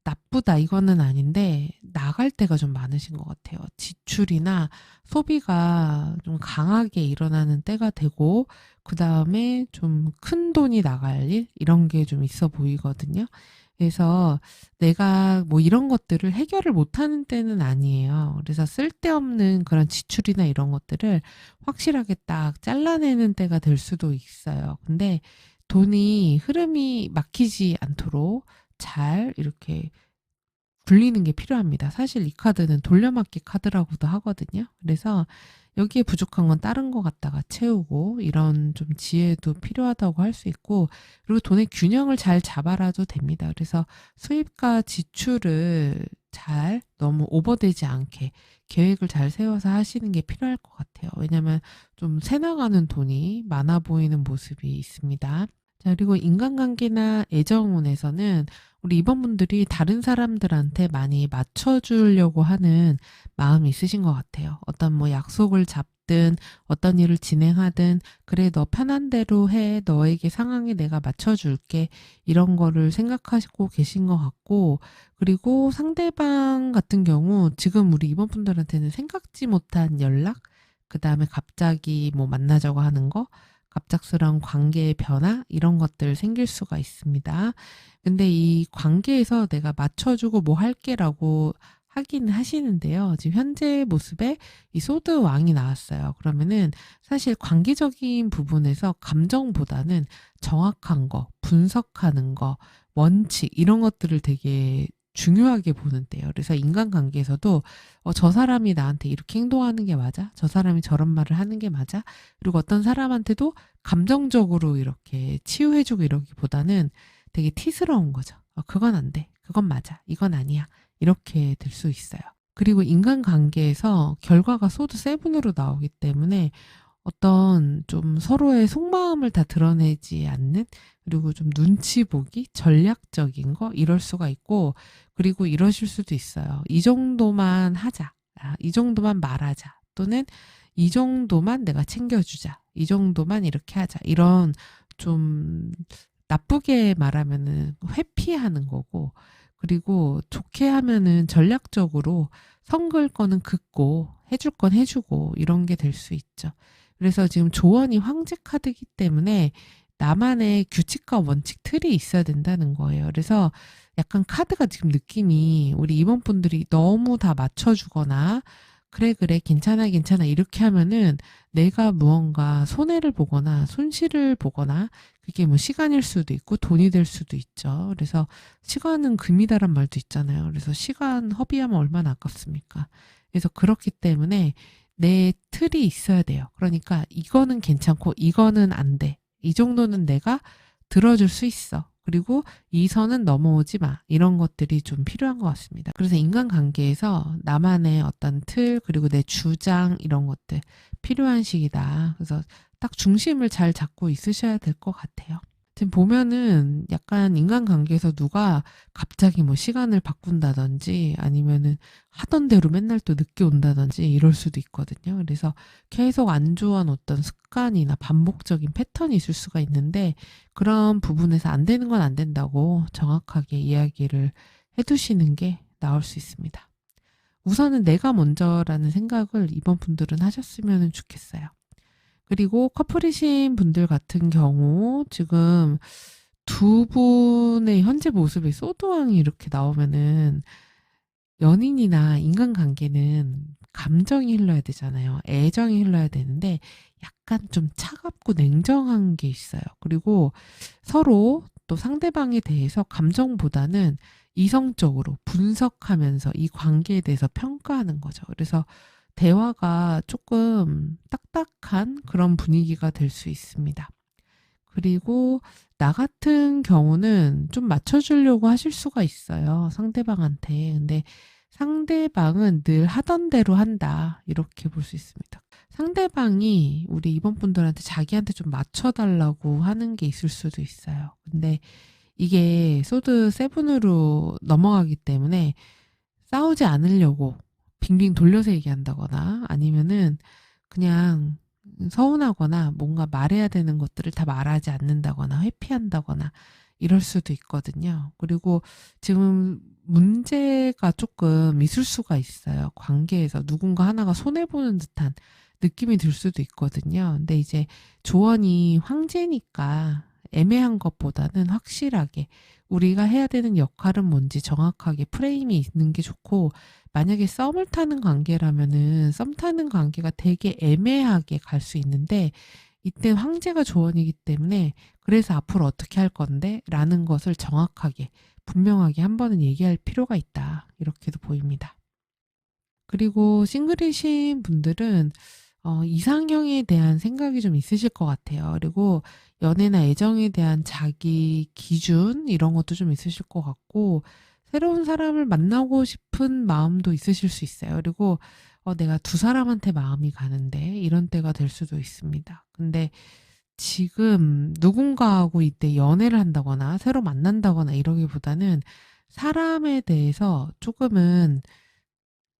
S1: 나쁘다 이거는 아닌데 나갈 때가 좀 많으신 것 같아요. 지출이나 소비가 좀 강하게 일어나는 때가 되고 그 다음에 좀 큰 돈이 나갈 일 이런 게 좀 있어 보이거든요. 그래서 내가 뭐 이런 것들을 해결을 못하는 때는 아니에요. 그래서 쓸데없는 그런 지출이나 이런 것들을 확실하게 딱 잘라내는 때가 될 수도 있어요. 근데 돈이 흐름이 막히지 않도록 잘 이렇게 굴리는 게 필요합니다. 사실 이 카드는 돌려막기 카드라고도 하거든요. 그래서 여기에 부족한 건 다른 거 갖다가 채우고 이런 좀 지혜도 필요하다고 할 수 있고, 그리고 돈의 균형을 잘 잡아라도 됩니다. 그래서 수입과 지출을 잘 너무 오버되지 않게 계획을 잘 세워서 하시는 게 필요할 것 같아요. 왜냐면 좀 새나가는 돈이 많아 보이는 모습이 있습니다. 자, 그리고 인간관계나 애정운에서는 우리 이번분들이 다른 사람들한테 많이 맞춰주려고 하는 마음이 있으신 것 같아요. 어떤 뭐 약속을 잡든 어떤 일을 진행하든 그래 너 편한 대로 해. 너에게 상황에 내가 맞춰줄게. 이런 거를 생각하시고 계신 것 같고, 그리고 상대방 같은 경우 지금 우리 이번분들한테는 생각지 못한 연락, 그 다음에 갑자기 뭐 만나자고 하는 거, 갑작스러운 관계의 변화 이런 것들 생길 수가 있습니다. 근데 이 관계에서 내가 맞춰주고 뭐 할게라고 하긴 하시는데요. 지금 현재 모습에 이 소드 왕이 나왔어요. 그러면은 사실 관계적인 부분에서 감정보다는 정확한 거, 분석하는 거, 원칙 이런 것들을 되게 중요하게 보는데요. 그래서 인간관계에서도 저 사람이 나한테 이렇게 행동하는 게 맞아? 저 사람이 저런 말을 하는 게 맞아? 그리고 어떤 사람한테도 감정적으로 이렇게 치유해주고 이러기보다는 되게 티스러운 거죠. 그건 안 돼. 그건 맞아. 이건 아니야. 이렇게 될 수 있어요. 그리고 인간관계에서 결과가 소드 세븐으로 나오기 때문에 어떤 좀 서로의 속마음을 다 드러내지 않는, 그리고 좀 눈치 보기, 전략적인 거 이럴 수가 있고, 그리고 이러실 수도 있어요. 이 정도만 하자. 이 정도만 말하자. 또는 이 정도만 내가 챙겨주자. 이 정도만 이렇게 하자. 이런 좀 나쁘게 말하면은 회피하는 거고, 그리고 좋게 하면은 전략적으로 성글 거는 긋고 해줄 건 해주고 이런 게 될 수 있죠. 그래서 지금 조언이 황제 카드이기 때문에 나만의 규칙과 원칙 틀이 있어야 된다는 거예요. 그래서 약간 카드가 지금 느낌이 우리 임원분들이 너무 다 맞춰주거나 그래 그래 괜찮아 괜찮아 이렇게 하면은 내가 무언가 손해를 보거나 손실을 보거나, 그게 뭐 시간일 수도 있고 돈이 될 수도 있죠. 그래서 시간은 금이다란 말도 있잖아요. 그래서 시간 허비하면 얼마나 아깝습니까? 그래서 그렇기 때문에 내 틀이 있어야 돼요. 그러니까 이거는 괜찮고 이거는 안 돼. 이 정도는 내가 들어줄 수 있어. 그리고 이 선은 넘어오지 마. 이런 것들이 좀 필요한 것 같습니다. 그래서 인간관계에서 나만의 어떤 틀, 그리고 내 주장 이런 것들 필요한 시기다. 그래서 딱 중심을 잘 잡고 있으셔야 될 것 같아요. 지금 보면은 약간 인간관계에서 누가 갑자기 뭐 시간을 바꾼다든지 아니면은 하던 대로 맨날 또 늦게 온다든지 이럴 수도 있거든요. 그래서 계속 안 좋아하는 어떤 습관이나 반복적인 패턴이 있을 수가 있는데, 그런 부분에서 안 되는 건 안 된다고 정확하게 이야기를 해두시는 게 나을 수 있습니다. 우선은 내가 먼저라는 생각을 이번 분들은 하셨으면 좋겠어요. 그리고 커플이신 분들 같은 경우 지금 두 분의 현재 모습이 소드왕이 이렇게 나오면은 연인이나 인간관계는 감정이 흘러야 되잖아요. 애정이 흘러야 되는데 약간 좀 차갑고 냉정한 게 있어요. 그리고 서로 또 상대방에 대해서 감정보다는 이성적으로 분석하면서 이 관계에 대해서 평가하는 거죠. 그래서 대화가 조금 딱딱한 그런 분위기가 될 수 있습니다. 그리고 나 같은 경우는 좀 맞춰주려고 하실 수가 있어요. 상대방한테. 근데 상대방은 늘 하던 대로 한다. 이렇게 볼 수 있습니다. 상대방이 우리 이번 분들한테 자기한테 좀 맞춰달라고 하는 게 있을 수도 있어요. 근데 이게 소드 세븐으로 넘어가기 때문에 싸우지 않으려고 빙빙 돌려서 얘기한다거나 아니면은 그냥 서운하거나 뭔가 말해야 되는 것들을 다 말하지 않는다거나 회피한다거나 이럴 수도 있거든요. 그리고 지금 문제가 조금 있을 수가 있어요. 관계에서 누군가 하나가 손해보는 듯한 느낌이 들 수도 있거든요. 근데 이제 조언이 황제니까 애매한 것보다는 확실하게 우리가 해야 되는 역할은 뭔지 정확하게 프레임이 있는 게 좋고, 만약에 썸을 타는 관계라면은 썸 타는 관계가 되게 애매하게 갈 수 있는데, 이때 황제가 조언이기 때문에 그래서 앞으로 어떻게 할 건데? 라는 것을 정확하게 분명하게 한 번은 얘기할 필요가 있다. 이렇게도 보입니다. 그리고 싱글이신 분들은 이상형에 대한 생각이 좀 있으실 것 같아요. 그리고 연애나 애정에 대한 자기 기준 이런 것도 좀 있으실 것 같고 새로운 사람을 만나고 싶은 마음도 있으실 수 있어요. 그리고 내가 두 사람한테 마음이 가는데 이런 때가 될 수도 있습니다. 근데 지금 누군가하고 이때 연애를 한다거나 새로 만난다거나 이러기보다는 사람에 대해서 조금은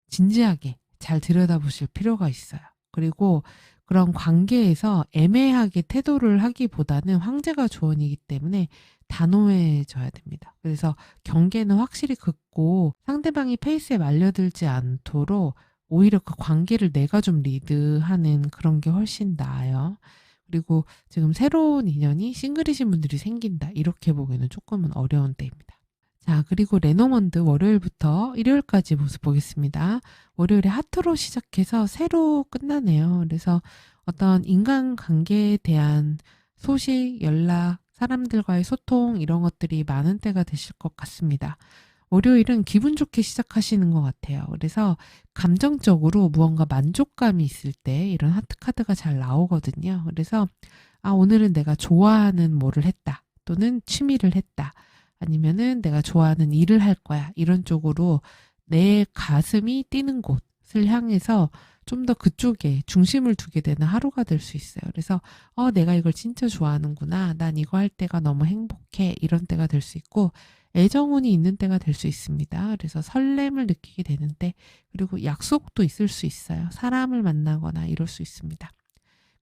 S1: 진지하게 잘 들여다보실 필요가 있어요. 그리고 그런 관계에서 애매하게 태도를 하기보다는 황제가 조언이기 때문에 단호해져야 됩니다. 그래서 경계는 확실히 긋고 상대방이 페이스에 말려들지 않도록 오히려 그 관계를 내가 좀 리드하는 그런 게 훨씬 나아요. 그리고 지금 새로운 인연이 싱글이신 분들이 생긴다. 이렇게 보기에는 조금은 어려운 때입니다. 자, 그리고 레노먼드 월요일부터 일요일까지 모습 보겠습니다. 월요일에 하트로 시작해서 새로 끝나네요. 그래서 어떤 인간관계에 대한 소식, 연락, 사람들과의 소통 이런 것들이 많은 때가 되실 것 같습니다. 월요일은 기분 좋게 시작하시는 것 같아요. 그래서 감정적으로 무언가 만족감이 있을 때 이런 하트 카드가 잘 나오거든요. 그래서 오늘은 내가 좋아하는 뭐를 했다. 또는 취미를 했다. 아니면은 내가 좋아하는 일을 할 거야. 이런 쪽으로 내 가슴이 뛰는 곳을 향해서 좀 더 그쪽에 중심을 두게 되는 하루가 될 수 있어요. 그래서 내가 이걸 진짜 좋아하는구나. 난 이거 할 때가 너무 행복해. 이런 때가 될 수 있고 애정운이 있는 때가 될 수 있습니다. 그래서 설렘을 느끼게 되는데 그리고 약속도 있을 수 있어요. 사람을 만나거나 이럴 수 있습니다.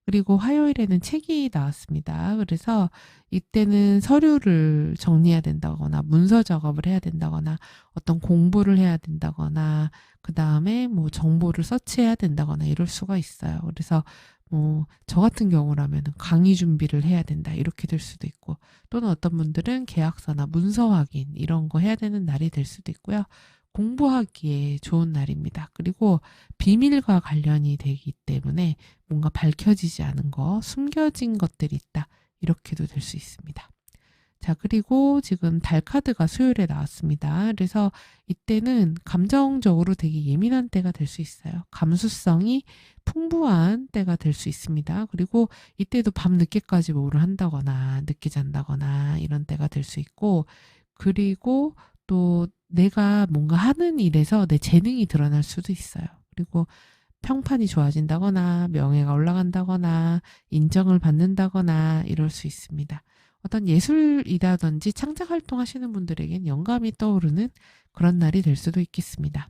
S1: 그리고 화요일에는 책이 나왔습니다. 그래서 이때는 서류를 정리해야 된다거나 문서 작업을 해야 된다거나 어떤 공부를 해야 된다거나 그 다음에 뭐 정보를 서치해야 된다거나 이럴 수가 있어요. 그래서 뭐 저 같은 경우라면 강의 준비를 해야 된다 이렇게 될 수도 있고 또는 어떤 분들은 계약서나 문서 확인 이런 거 해야 되는 날이 될 수도 있고요. 공부하기에 좋은 날입니다. 그리고 비밀과 관련이 되기 때문에 뭔가 밝혀지지 않은 거, 숨겨진 것들이 있다. 이렇게도 될 수 있습니다. 자, 그리고 지금 달 카드가 수요일에 나왔습니다. 그래서 이때는 감정적으로 되게 예민한 때가 될 수 있어요. 감수성이 풍부한 때가 될 수 있습니다. 그리고 이때도 밤 늦게까지 뭐를 한다거나 늦게 잔다거나 이런 때가 될 수 있고 그리고 또 내가 뭔가 하는 일에서 내 재능이 드러날 수도 있어요. 그리고 평판이 좋아진다거나 명예가 올라간다거나 인정을 받는다거나 이럴 수 있습니다. 어떤 예술이라든지 창작 활동하시는 분들에겐 영감이 떠오르는 그런 날이 될 수도 있겠습니다.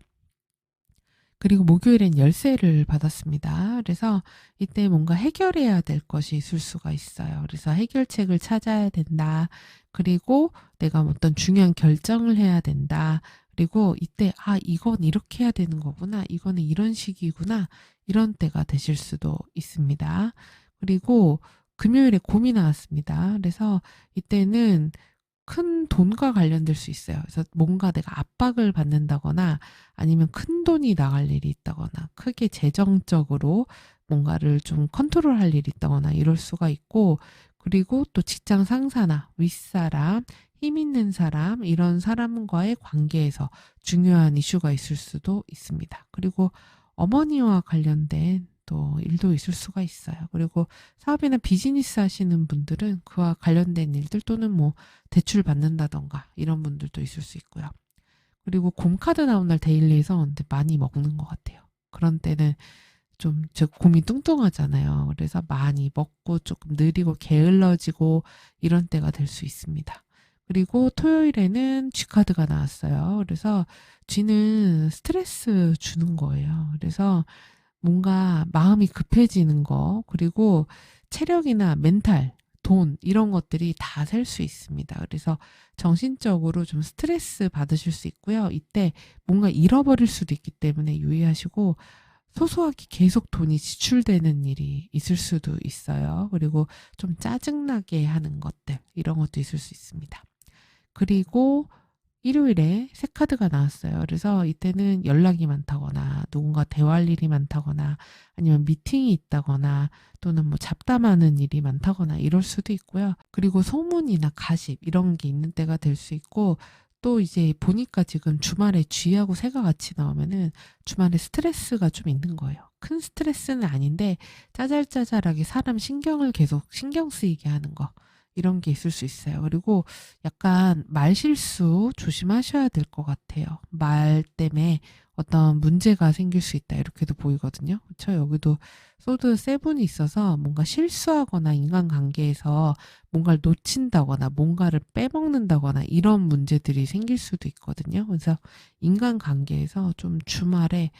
S1: 그리고 목요일엔 열쇠를 받았습니다. 그래서 이때 뭔가 해결해야 될 것이 있을 수가 있어요. 그래서 해결책을 찾아야 된다. 그리고 내가 어떤 중요한 결정을 해야 된다. 그리고 이때 이건 이렇게 해야 되는 거구나. 이거는 이런 식이구나. 이런 때가 되실 수도 있습니다. 그리고 금요일에 곰이 나왔습니다. 그래서 이때는 큰 돈과 관련될 수 있어요. 그래서 뭔가 내가 압박을 받는다거나 아니면 큰 돈이 나갈 일이 있다거나 크게 재정적으로 뭔가를 좀 컨트롤할 일이 있다거나 이럴 수가 있고 그리고 또 직장 상사나 윗사람, 힘 있는 사람 이런 사람과의 관계에서 중요한 이슈가 있을 수도 있습니다. 그리고 어머니와 관련된 또 일도 있을 수가 있어요. 그리고 사업이나 비즈니스 하시는 분들은 그와 관련된 일들 또는 뭐 대출 받는다던가 이런 분들도 있을 수 있고요. 그리고 곰카드 나온 날 데일리에서 근데 많이 먹는 것 같아요. 그런 때는 좀 곰이 뚱뚱하잖아요. 그래서 많이 먹고 조금 느리고 게을러지고 이런 때가 될 수 있습니다. 그리고 토요일에는 G카드가 나왔어요. 그래서 G는 스트레스 주는 거예요. 그래서 뭔가 마음이 급해지는 거, 그리고 체력이나 멘탈, 돈, 이런 것들이 다 셀 수 있습니다. 그래서 정신적으로 좀 스트레스 받으실 수 있고요. 이때 뭔가 잃어버릴 수도 있기 때문에 유의하시고, 소소하게 계속 돈이 지출되는 일이 있을 수도 있어요. 그리고 좀 짜증나게 하는 것들, 이런 것도 있을 수 있습니다. 그리고 일요일에 새 카드가 나왔어요. 그래서 이때는 연락이 많다거나 누군가 대화할 일이 많다거나 아니면 미팅이 있다거나 또는 뭐 잡담하는 일이 많다거나 이럴 수도 있고요. 그리고 소문이나 가십 이런 게 있는 때가 될 수 있고 또 이제 보니까 지금 주말에 쥐하고 새가 같이 나오면은 주말에 스트레스가 좀 있는 거예요. 큰 스트레스는 아닌데 짜잘짜잘하게 사람 신경을 계속 신경 쓰이게 하는 거. 이런 게 있을 수 있어요. 그리고 약간 말 실수 조심하셔야 될 것 같아요. 말 때문에 어떤 문제가 생길 수 있다. 이렇게도 보이거든요. 그렇죠? 여기도 소드 세븐이 있어서 뭔가 실수하거나 인간관계에서 뭔가를 놓친다거나 뭔가를 빼먹는다거나 이런 문제들이 생길 수도 있거든요. 그래서 인간관계에서 좀 주말에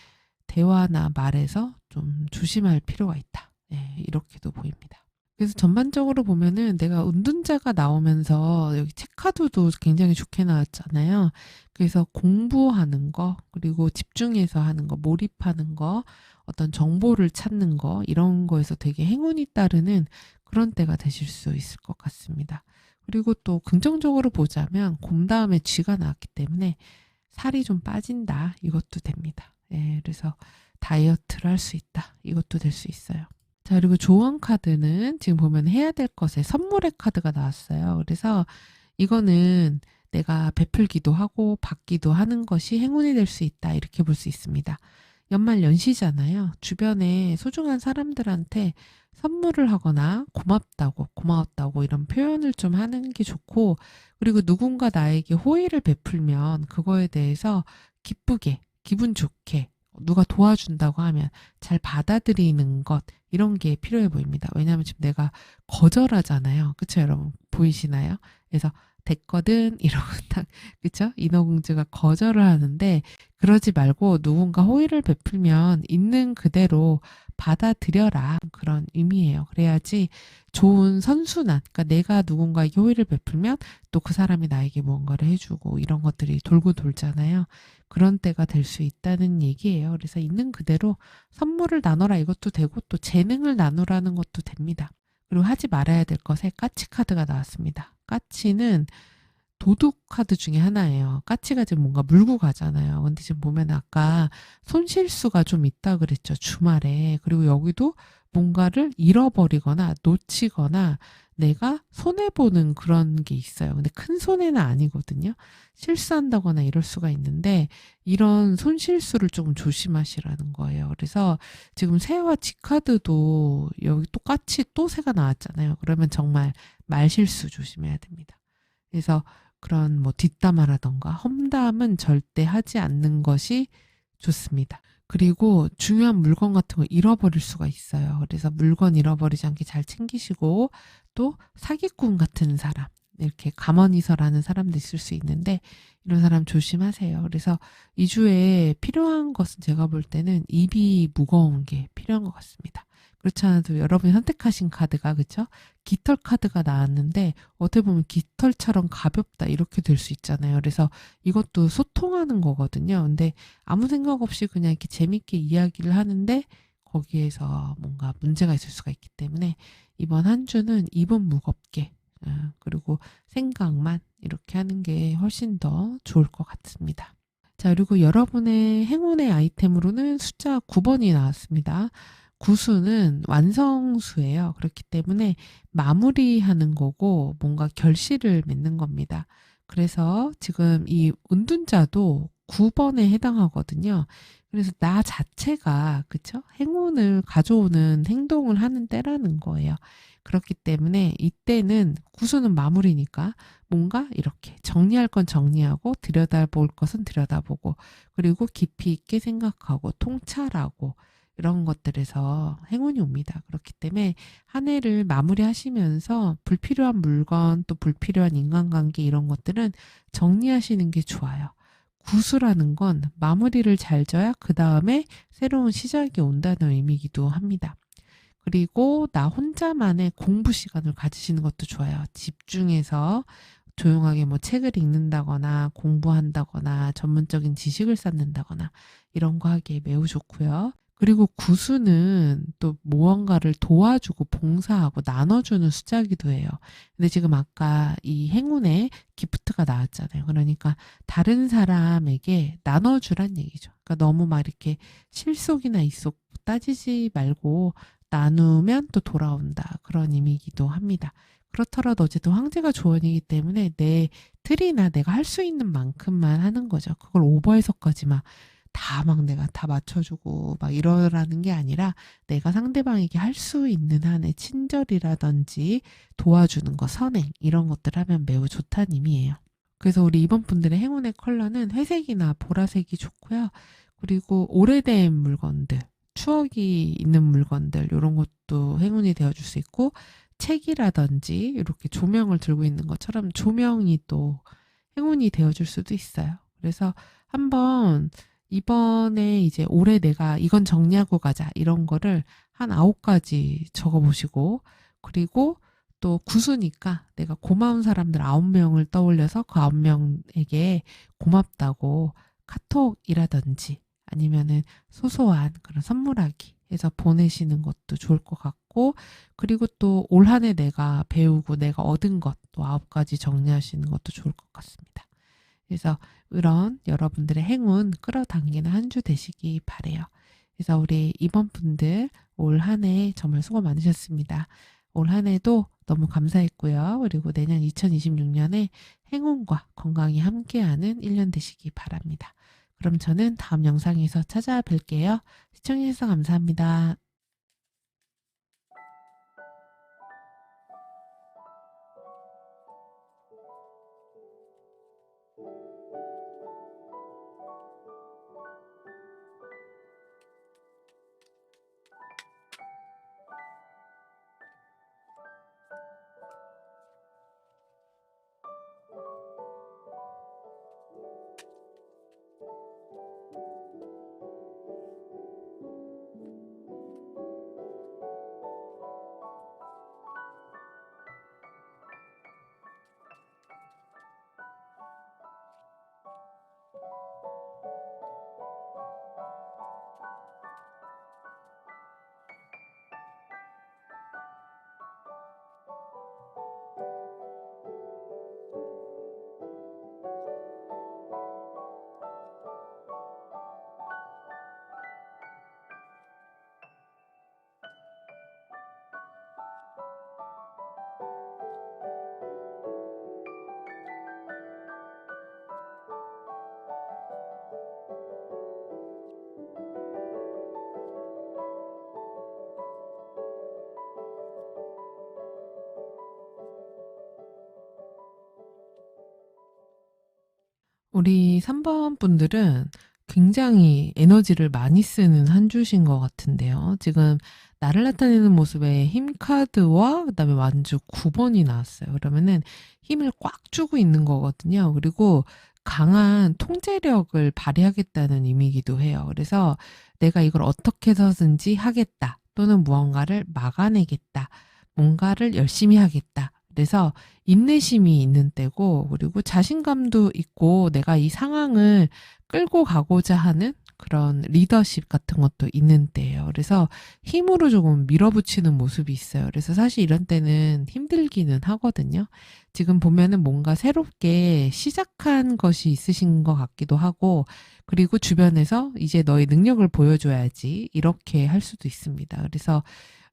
S1: 대화나 말에서 좀 조심할 필요가 있다. 네, 이렇게도 보입니다. 그래서 전반적으로 보면은 내가 은둔자가 나오면서 여기 체카드도 굉장히 좋게 나왔잖아요. 그래서 공부하는 거, 그리고 집중해서 하는 거, 몰입하는 거, 어떤 정보를 찾는 거, 이런 거에서 되게 행운이 따르는 그런 때가 되실 수 있을 것 같습니다. 그리고 또 긍정적으로 보자면 곰 다음에 쥐가 나왔기 때문에 살이 좀 빠진다. 이것도 됩니다. 예, 그래서 다이어트를 할 수 있다. 이것도 될 수 있어요. 자, 그리고 조언 카드는 지금 보면 해야 될 것에 선물의 카드가 나왔어요. 그래서 이거는 내가 베풀기도 하고 받기도 하는 것이 행운이 될 수 있다. 이렇게 볼 수 있습니다. 연말 연시잖아요. 주변에 소중한 사람들한테 선물을 하거나 고맙다고, 고마웠다고 이런 표현을 좀 하는 게 좋고, 그리고 누군가 나에게 호의를 베풀면 그거에 대해서 기쁘게, 기분 좋게 누가 도와준다고 하면 잘 받아들이는 것, 이런 게 필요해 보입니다. 왜냐하면 지금 내가 거절하잖아요. 그쵸, 여러분? 보이시나요? 그래서 됐거든 이러고 딱, 그쵸? 인어공주가 거절을 하는데 그러지 말고 누군가 호의를 베풀면 있는 그대로 받아들여라, 그런 의미예요. 그래야지 좋은 선순환, 그러니까 내가 누군가에게 호의를 베풀면 또 그 사람이 나에게 무언가를 해주고 이런 것들이 돌고 돌잖아요. 그런 때가 될 수 있다는 얘기예요. 그래서 있는 그대로 선물을 나눠라, 이것도 되고 또 재능을 나누라는 것도 됩니다. 그리고 하지 말아야 될 것에 까치 카드가 나왔습니다. 까치는 도둑 카드 중에 하나예요. 까치가 지금 뭔가 물고 가잖아요. 근데 지금 보면 아까 손실수가 좀 있다 그랬죠. 주말에. 그리고 여기도 뭔가를 잃어버리거나 놓치거나 내가 손해보는 그런 게 있어요. 근데 큰 손해는 아니거든요. 실수한다거나 이럴 수가 있는데 이런 손실수를 조금 조심하시라는 거예요. 그래서 지금 새와 쥐카드도 여기 똑같이 또 새가 나왔잖아요. 그러면 정말 말실수 조심해야 됩니다. 그래서 그런 뭐 뒷담화라던가 험담은 절대 하지 않는 것이 좋습니다. 그리고 중요한 물건 같은 거 잃어버릴 수가 있어요. 그래서 물건 잃어버리지 않게 잘 챙기시고, 또 사기꾼 같은 사람, 이렇게 가만히서라는 사람도 있을 수 있는데 이런 사람 조심하세요. 그래서 이 주에 필요한 것은 제가 볼 때는 입이 무거운 게 필요한 것 같습니다. 그렇지 않아도 여러분이 선택하신 카드가, 그쵸? 깃털 카드가 나왔는데 어떻게 보면 깃털처럼 가볍다 이렇게 될 수 있잖아요. 그래서 이것도 소통하는 거거든요. 근데 아무 생각 없이 그냥 이렇게 재밌게 이야기를 하는데 거기에서 뭔가 문제가 있을 수가 있기 때문에 이번 한 주는 입은 무겁게, 그리고 생각만 이렇게 하는 게 훨씬 더 좋을 것 같습니다. 자, 그리고 여러분의 행운의 아이템으로는 숫자 9번이 나왔습니다. 구수는 완성수예요. 그렇기 때문에 마무리하는 거고 뭔가 결실을 맺는 겁니다. 그래서 지금 이 은둔자도 9번에 해당하거든요. 그래서 나 자체가, 그쵸? 행운을 가져오는 행동을 하는 때라는 거예요. 그렇기 때문에 이때는 구수는 마무리니까 뭔가 이렇게 정리할 건 정리하고 들여다볼 것은 들여다보고, 그리고 깊이 있게 생각하고 통찰하고 이런 것들에서 행운이 옵니다. 그렇기 때문에 한 해를 마무리하시면서 불필요한 물건, 또 불필요한 인간관계 이런 것들은 정리하시는 게 좋아요. 구수라는 건 마무리를 잘 져야 그 다음에 새로운 시작이 온다는 의미이기도 합니다. 그리고 나 혼자만의 공부 시간을 가지시는 것도 좋아요. 집중해서 조용하게 뭐 책을 읽는다거나 공부한다거나 전문적인 지식을 쌓는다거나 이런 거 하기에 매우 좋고요. 그리고 구수는 또 무언가를 도와주고 봉사하고 나눠주는 숫자기도 해요. 근데 지금 아까 이 행운에 기프트가 나왔잖아요. 그러니까 다른 사람에게 나눠주란 얘기죠. 그러니까 너무 막 이렇게 실속이나 이속 따지지 말고 나누면 또 돌아온다. 그런 의미이기도 합니다. 그렇더라도 어쨌든 황제가 조언이기 때문에 내 틀이나 내가 할 수 있는 만큼만 하는 거죠. 그걸 오버해서까지 막 다 막 내가 다 맞춰주고 막 이러라는 게 아니라 내가 상대방에게 할 수 있는 한의 친절이라든지 도와주는 거, 선행 이런 것들 하면 매우 좋다는 의미예요. 그래서 우리 이번 분들의 행운의 컬러는 회색이나 보라색이 좋고요. 그리고 오래된 물건들, 추억이 있는 물건들 이런 것도 행운이 되어줄 수 있고 책이라든지 이렇게 조명을 들고 있는 것처럼 조명이 또 행운이 되어줄 수도 있어요. 그래서 한번 이번에 이제 올해 내가 이건 정리하고 가자 이런 거를 한 9가지 적어보시고 그리고 또 구수니까 내가 고마운 사람들 9명을 떠올려서 그 9명에게 고맙다고 카톡이라든지 아니면은 소소한 그런 선물하기 해서 보내시는 것도 좋을 것 같고 그리고 또 올 한 해 내가 배우고 내가 얻은 것 또 9가지 정리하시는 것도 좋을 것 같습니다. 그래서 이런 여러분들의 행운 끌어당기는 한 주 되시기 바래요. 그래서 우리 이번 분들 올 한 해 정말 수고 많으셨습니다. 올 한 해도 너무 감사했고요. 그리고 내년 2026년에 행운과 건강이 함께하는 1년 되시기 바랍니다. 그럼 저는 다음 영상에서 찾아뵐게요. 시청해주셔서 감사합니다. 우리 3번 분들은 굉장히 에너지를 많이 쓰는 한 주신 것 같은데요. 지금 나를 나타내는 모습에 힘 카드와 그다음에 완주 9번이 나왔어요. 그러면은 힘을 꽉 주고 있는 거거든요. 그리고 강한 통제력을 발휘하겠다는 의미이기도 해요. 그래서 내가 이걸 어떻게 해서든지 하겠다. 또는 무언가를 막아내겠다. 뭔가를 열심히 하겠다. 그래서 인내심이 있는 때고 그리고 자신감도 있고 내가 이 상황을 끌고 가고자 하는 그런 리더십 같은 것도 있는 때예요. 그래서 힘으로 조금 밀어붙이는 모습이 있어요. 그래서 사실 이런 때는 힘들기는 하거든요. 지금 보면은 뭔가 새롭게 시작한 것이 있으신 것 같기도 하고 그리고 주변에서 이제 너의 능력을 보여줘야지 이렇게 할 수도 있습니다. 그래서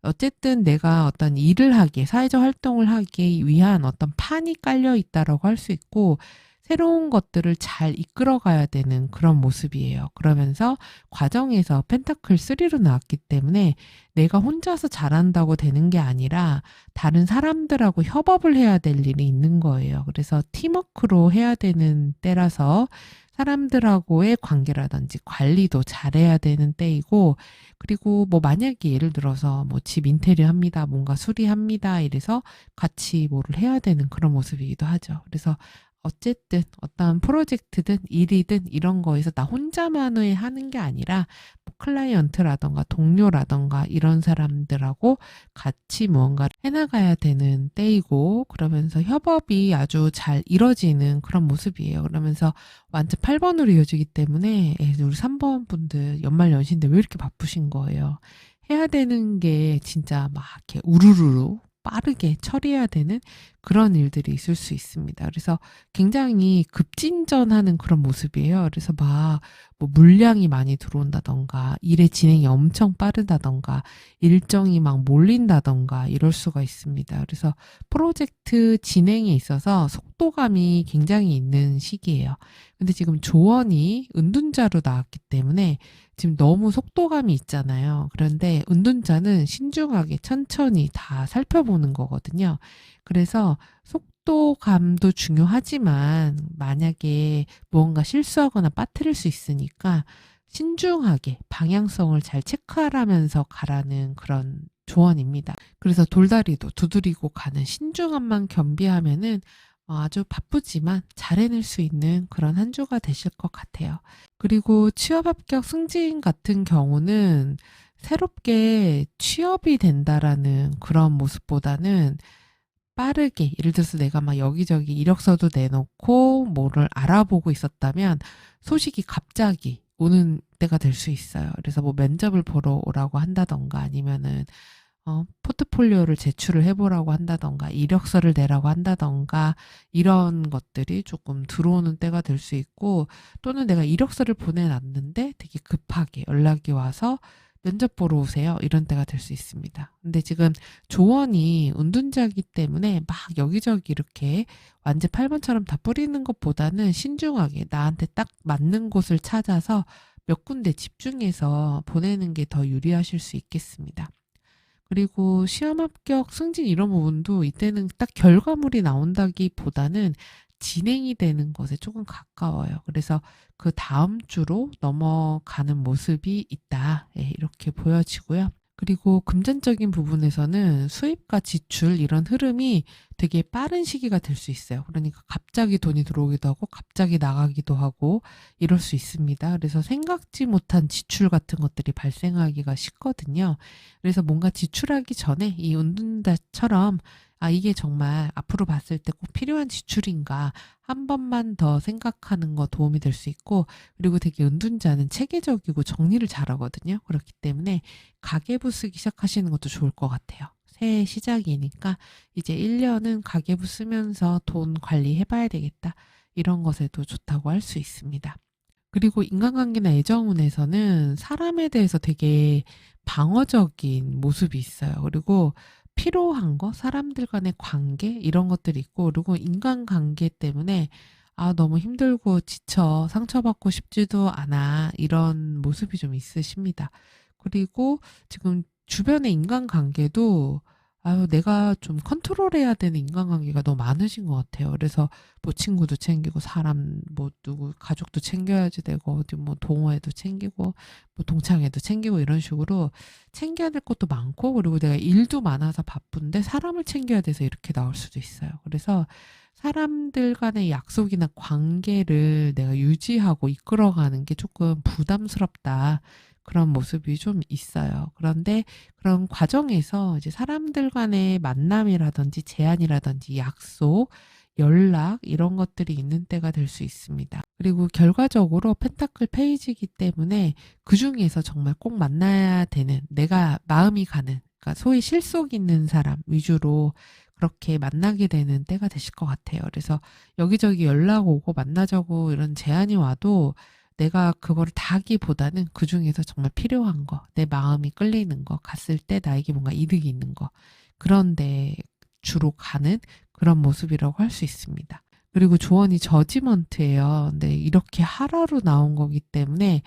S1: 어쨌든 내가 어떤 일을 하기에, 사회적 활동을 하기 위한 어떤 판이 깔려 있다라고 할 수 있고, 새로운 것들을 잘 이끌어 가야 되는 그런 모습이에요. 그러면서 과정에서 펜타클 3로 나왔기 때문에 내가 혼자서 잘한다고 되는 게 아니라 다른 사람들하고 협업을 해야 될 일이 있는 거예요. 그래서 팀워크로 해야 되는 때라서 사람들하고의 관계라든지 관리도 잘해야 되는 때이고 그리고 뭐 만약에 예를 들어서 뭐 집 인테리어 합니다. 뭔가 수리합니다. 이래서 같이 뭐를 해야 되는 그런 모습이기도 하죠. 그래서 어쨌든 어떤 프로젝트든 일이든 이런 거에서 나 혼자만을 하는 게 아니라 뭐 클라이언트라던가 동료라던가 이런 사람들하고 같이 무언가를 해나가야 되는 때이고 그러면서 협업이 아주 잘 이뤄지는 그런 모습이에요. 그러면서 완전 8번으로 이어지기 때문에 우리 3번 분들 연말연시인데 왜 이렇게 바쁘신 거예요. 해야 되는 게 진짜 막 이렇게 우르르르 빠르게 처리해야 되는 그런 일들이 있을 수 있습니다. 그래서 굉장히 급진전하는 그런 모습이에요. 그래서 막 뭐 물량이 많이 들어온다던가 일의 진행이 엄청 빠르다던가 일정이 막 몰린다던가 이럴 수가 있습니다. 그래서 프로젝트 진행에 있어서 속도감이 굉장히 있는 시기예요. 근데 지금 조언이 은둔자로 나왔기 때문에 지금 너무 속도감이 있잖아요. 그런데 은둔자는 신중하게 천천히 다 살펴보는 거거든요. 그래서 속도감도 중요하지만 만약에 무언가 실수하거나 빠뜨릴 수 있으니까 신중하게 방향성을 잘 체크하라면서 가라는 그런 조언입니다. 그래서 돌다리도 두드리고 가는 신중함만 겸비하면은 아주 바쁘지만 잘 해낼 수 있는 그런 한 주가 되실 것 같아요. 그리고 취업 합격 승진 같은 경우는 새롭게 취업이 된다라는 그런 모습보다는 빠르게, 예를 들어서 내가 막 여기저기 이력서도 내놓고 뭐를 알아보고 있었다면 소식이 갑자기 오는 때가 될 수 있어요. 그래서 뭐 면접을 보러 오라고 한다던가 아니면은 포트폴리오를 제출을 해보라고 한다던가 이력서를 내라고 한다던가 이런 것들이 조금 들어오는 때가 될 수 있고, 또는 내가 이력서를 보내놨는데 되게 급하게 연락이 와서 면접 보러 오세요, 이런 때가 될 수 있습니다. 근데 지금 조언이 은둔자이기 때문에 막 여기저기 이렇게 완제 8번처럼 다 뿌리는 것보다는 신중하게 나한테 딱 맞는 곳을 찾아서 몇 군데 집중해서 보내는 게 더 유리하실 수 있겠습니다. 그리고 시험 합격, 승진 이런 부분도 이때는 딱 결과물이 나온다기보다는 진행이 되는 것에 조금 가까워요. 그래서 그 다음 주로 넘어가는 모습이 있다. 예, 이렇게 보여지고요. 그리고 금전적인 부분에서는 수입과 지출 이런 흐름이 되게 빠른 시기가 될 수 있어요. 그러니까 갑자기 돈이 들어오기도 하고 갑자기 나가기도 하고 이럴 수 있습니다. 그래서 생각지 못한 지출 같은 것들이 발생하기가 쉽거든요. 그래서 뭔가 지출하기 전에 이 은둔자처럼 이게 정말 앞으로 봤을 때 꼭 필요한 지출인가 한 번만 더 생각하는 거 도움이 될 수 있고, 그리고 되게 은둔자는 체계적이고 정리를 잘하거든요. 그렇기 때문에 가계부 쓰기 시작하시는 것도 좋을 것 같아요. 새해 시작이니까 이제 1년은 가계부 쓰면서 돈 관리해봐야 되겠다. 이런 것에도 좋다고 할 수 있습니다. 그리고 인간관계나 애정운에서는 사람에 대해서 되게 방어적인 모습이 있어요. 그리고 필요한 거, 사람들 간의 관계 이런 것들이 있고, 그리고 인간관계 때문에 너무 힘들고 지쳐 상처받고 싶지도 않아 이런 모습이 좀 있으십니다. 그리고 지금 주변의 인간관계도 내가 좀 컨트롤해야 되는 인간관계가 너무 많으신 것 같아요. 그래서 뭐 친구도 챙기고 사람 뭐 누구 가족도 챙겨야지 되고 어디 뭐 동호회도 챙기고 뭐 동창회도 챙기고 이런 식으로 챙겨야 될 것도 많고, 그리고 내가 일도 많아서 바쁜데 사람을 챙겨야 돼서 이렇게 나올 수도 있어요. 그래서 사람들 간의 약속이나 관계를 내가 유지하고 이끌어가는 게 조금 부담스럽다. 그런 모습이 좀 있어요. 그런데 그런 과정에서 이제 사람들 간의 만남이라든지 제안이라든지 약속, 연락 이런 것들이 있는 때가 될 수 있습니다. 그리고 결과적으로 펜타클 페이지이기 때문에 그 중에서 정말 꼭 만나야 되는, 내가 마음이 가는, 그러니까 소위 실속 있는 사람 위주로 그렇게 만나게 되는 때가 되실 것 같아요. 그래서 여기저기 연락 오고 만나자고 이런 제안이 와도 내가 그거를 다 하기보다는 그 중에서 정말 필요한 거, 내 마음이 끌리는 거, 갔을 때 나에게 뭔가 이득이 있는 거, 그런데 주로 가는 그런 모습이라고 할 수 있습니다. 그리고 조언이 저지먼트예요. 근데 이렇게 하라로 나온 거기 때문에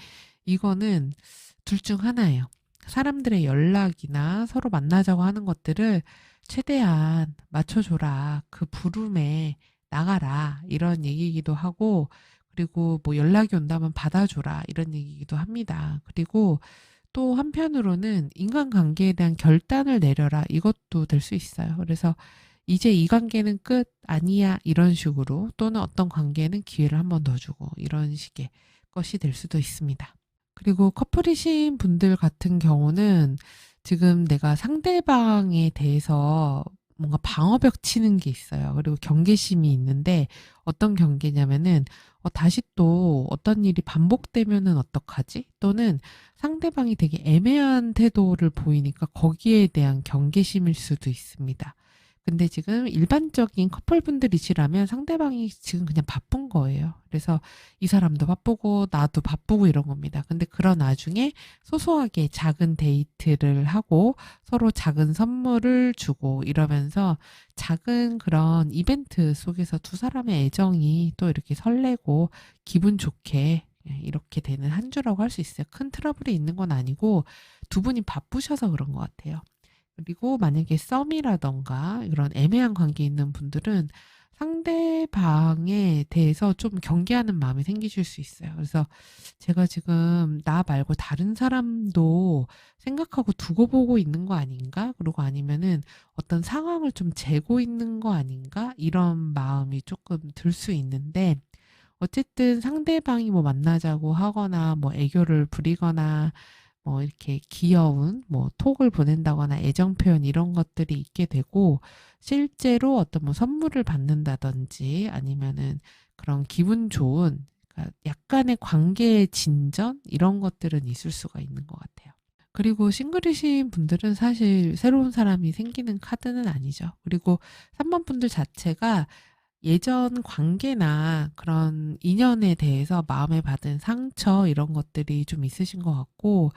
S1: 이거는 둘 중 하나예요. 사람들의 연락이나 서로 만나자고 하는 것들을 최대한 맞춰줘라. 그 부름에 나가라. 이런 얘기이기도 하고, 그리고 뭐 연락이 온다면 받아줘라. 이런 얘기이기도 합니다. 그리고 또 한편으로는 인간관계에 대한 결단을 내려라. 이것도 될 수 있어요. 그래서 이제 이 관계는 끝 아니야 이런 식으로, 또는 어떤 관계는 기회를 한 번 더 주고 이런 식의 것이 될 수도 있습니다. 그리고 커플이신 분들 같은 경우는 지금 내가 상대방에 대해서 뭔가 방어벽 치는 게 있어요. 그리고 경계심이 있는데 어떤 경계냐면은 다시 또 어떤 일이 반복되면은 어떡하지? 또는 상대방이 되게 애매한 태도를 보이니까 거기에 대한 경계심일 수도 있습니다. 근데 지금 일반적인 커플분들이시라면 상대방이 지금 그냥 바쁜 거예요. 그래서 이 사람도 바쁘고 나도 바쁘고 이런 겁니다. 근데 그런 와중에 소소하게 작은 데이트를 하고 서로 작은 선물을 주고 이러면서 작은 그런 이벤트 속에서 두 사람의 애정이 또 이렇게 설레고 기분 좋게 이렇게 되는 한 주라고 할 수 있어요. 큰 트러블이 있는 건 아니고 두 분이 바쁘셔서 그런 것 같아요. 그리고 만약에 썸이라던가 이런 애매한 관계에 있는 분들은 상대방에 대해서 좀 경계하는 마음이 생기실 수 있어요. 그래서 제가 지금 나 말고 다른 사람도 생각하고 두고 보고 있는 거 아닌가? 그리고 아니면은 어떤 상황을 좀 재고 있는 거 아닌가? 이런 마음이 조금 들 수 있는데 어쨌든 상대방이 뭐 만나자고 하거나 뭐 애교를 부리거나 뭐 이렇게 귀여운 뭐 톡을 보낸다거나 애정 표현 이런 것들이 있게 되고 실제로 어떤 뭐 선물을 받는다든지 아니면은 그런 기분 좋은 그러니까 약간의 관계의 진전 이런 것들은 있을 수가 있는 것 같아요. 그리고 싱글이신 분들은 사실 새로운 사람이 생기는 카드는 아니죠. 그리고 3번 분들 자체가 예전 관계나 그런 인연에 대해서 마음에 받은 상처 이런 것들이 좀 있으신 것 같고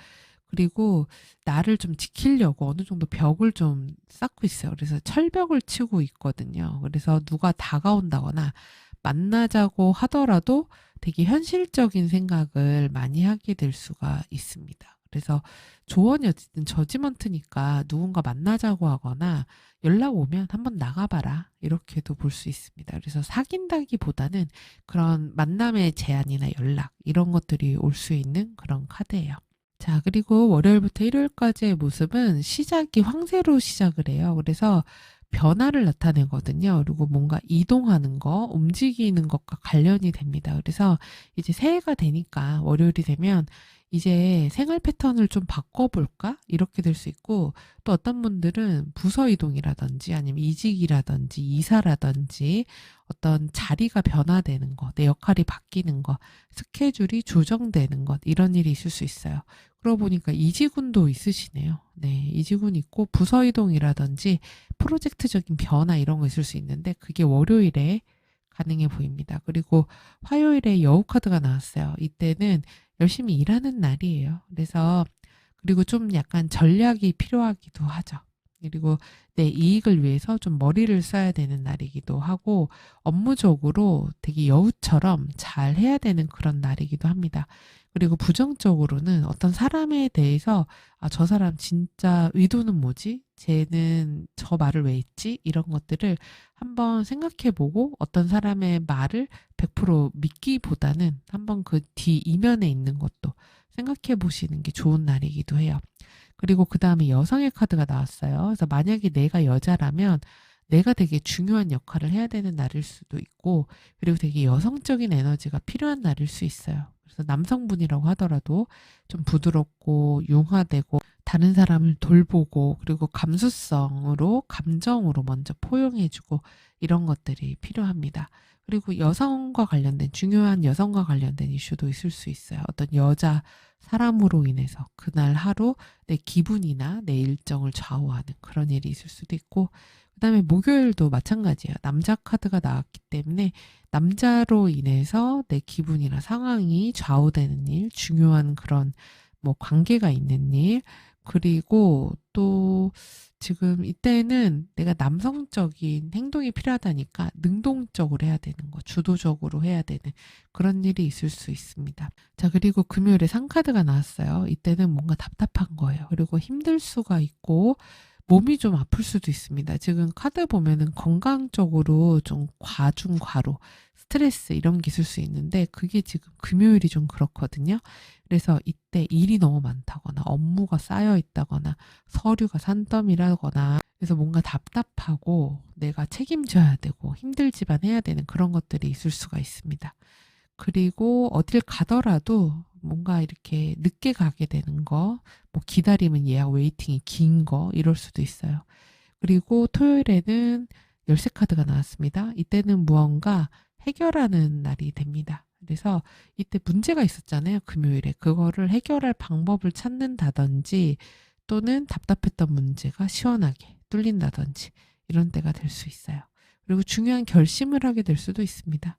S1: 그리고 나를 좀 지키려고 어느 정도 벽을 좀 쌓고 있어요. 그래서 철벽을 치고 있거든요. 그래서 누가 다가온다거나 만나자고 하더라도 되게 현실적인 생각을 많이 하게 될 수가 있습니다. 그래서 조언이 어쨌든 저지먼트니까 누군가 만나자고 하거나 연락 오면 한번 나가봐라. 이렇게도 볼 수 있습니다. 그래서 사귄다기보다는 그런 만남의 제안이나 연락 이런 것들이 올 수 있는 그런 카드예요. 자, 그리고 월요일부터 일요일까지의 모습은 시작이 황새로 시작을 해요. 그래서 변화를 나타내거든요. 그리고 뭔가 이동하는 거, 움직이는 것과 관련이 됩니다. 그래서 이제 새해가 되니까 월요일이 되면 이제 생활 패턴을 좀 바꿔볼까? 이렇게 될 수 있고 또 어떤 분들은 부서 이동이라든지 아니면 이직이라든지 이사라든지 어떤 자리가 변화되는 것, 내 역할이 바뀌는 것, 스케줄이 조정되는 것 이런 일이 있을 수 있어요. 그러고 보니까 이직운도 있으시네요. 네, 이직운 있고 부서 이동이라든지 프로젝트적인 변화 이런 거 있을 수 있는데 그게 월요일에 가능해 보입니다. 그리고 화요일에 여우 카드가 나왔어요. 이때는 열심히 일하는 날이에요. 그래서 그리고 좀 약간 전략이 필요하기도 하죠. 그리고 내 이익을 위해서 좀 머리를 써야 되는 날이기도 하고 업무적으로 되게 여우처럼 잘 해야 되는 그런 날이기도 합니다. 그리고 부정적으로는 어떤 사람에 대해서 아, 저 사람 진짜 의도는 뭐지? 쟤는 저 말을 왜 했지? 이런 것들을 한번 생각해보고 어떤 사람의 말을 100% 믿기보다는 한번 그 뒤 이면에 있는 것도 생각해 보시는 게 좋은 날이기도 해요. 그리고 그 다음에 여성의 카드가 나왔어요. 그래서 만약에 내가 여자라면 내가 되게 중요한 역할을 해야 되는 날일 수도 있고, 그리고 되게 여성적인 에너지가 필요한 날일 수 있어요. 그래서 남성분이라고 하더라도 좀 부드럽고 융화되고 다른 사람을 돌보고 그리고 감수성으로 감정으로 먼저 포용해주고 이런 것들이 필요합니다. 그리고 여성과 관련된 중요한 여성과 관련된 이슈도 있을 수 있어요. 어떤 여자 사람으로 인해서 그날 하루 내 기분이나 내 일정을 좌우하는 그런 일이 있을 수도 있고 그다음에 목요일도 마찬가지예요. 남자 카드가 나왔기 때문에 남자로 인해서 내 기분이나 상황이 좌우되는 일, 중요한 그런 뭐 관계가 있는 일, 그리고 또 지금 이때는 내가 남성적인 행동이 필요하다니까 능동적으로 해야 되는 거, 주도적으로 해야 되는 그런 일이 있을 수 있습니다. 자, 그리고 금요일에 상카드가 나왔어요. 이때는 뭔가 답답한 거예요. 그리고 힘들 수가 있고 몸이 좀 아플 수도 있습니다. 지금 카드 보면은 건강적으로 좀 과중, 과로, 스트레스 이런 게 있을 수 있는데 그게 지금 금요일이 좀 그렇거든요. 그래서 이때 일이 너무 많다거나 업무가 쌓여 있다거나 서류가 산더미라거나 그래서 뭔가 답답하고 내가 책임져야 되고 힘들지만 해야 되는 그런 것들이 있을 수가 있습니다. 그리고 어딜 가더라도 뭔가 이렇게 늦게 가게 되는 거, 뭐 기다리면 예약 웨이팅이 긴 거, 이럴 수도 있어요. 그리고 토요일에는 열쇠 카드가 나왔습니다. 이때는 무언가 해결하는 날이 됩니다. 그래서 이때 문제가 있었잖아요. 금요일에. 그거를 해결할 방법을 찾는다든지 또는 답답했던 문제가 시원하게 뚫린다든지 이런 때가 될 수 있어요. 그리고 중요한 결심을 하게 될 수도 있습니다.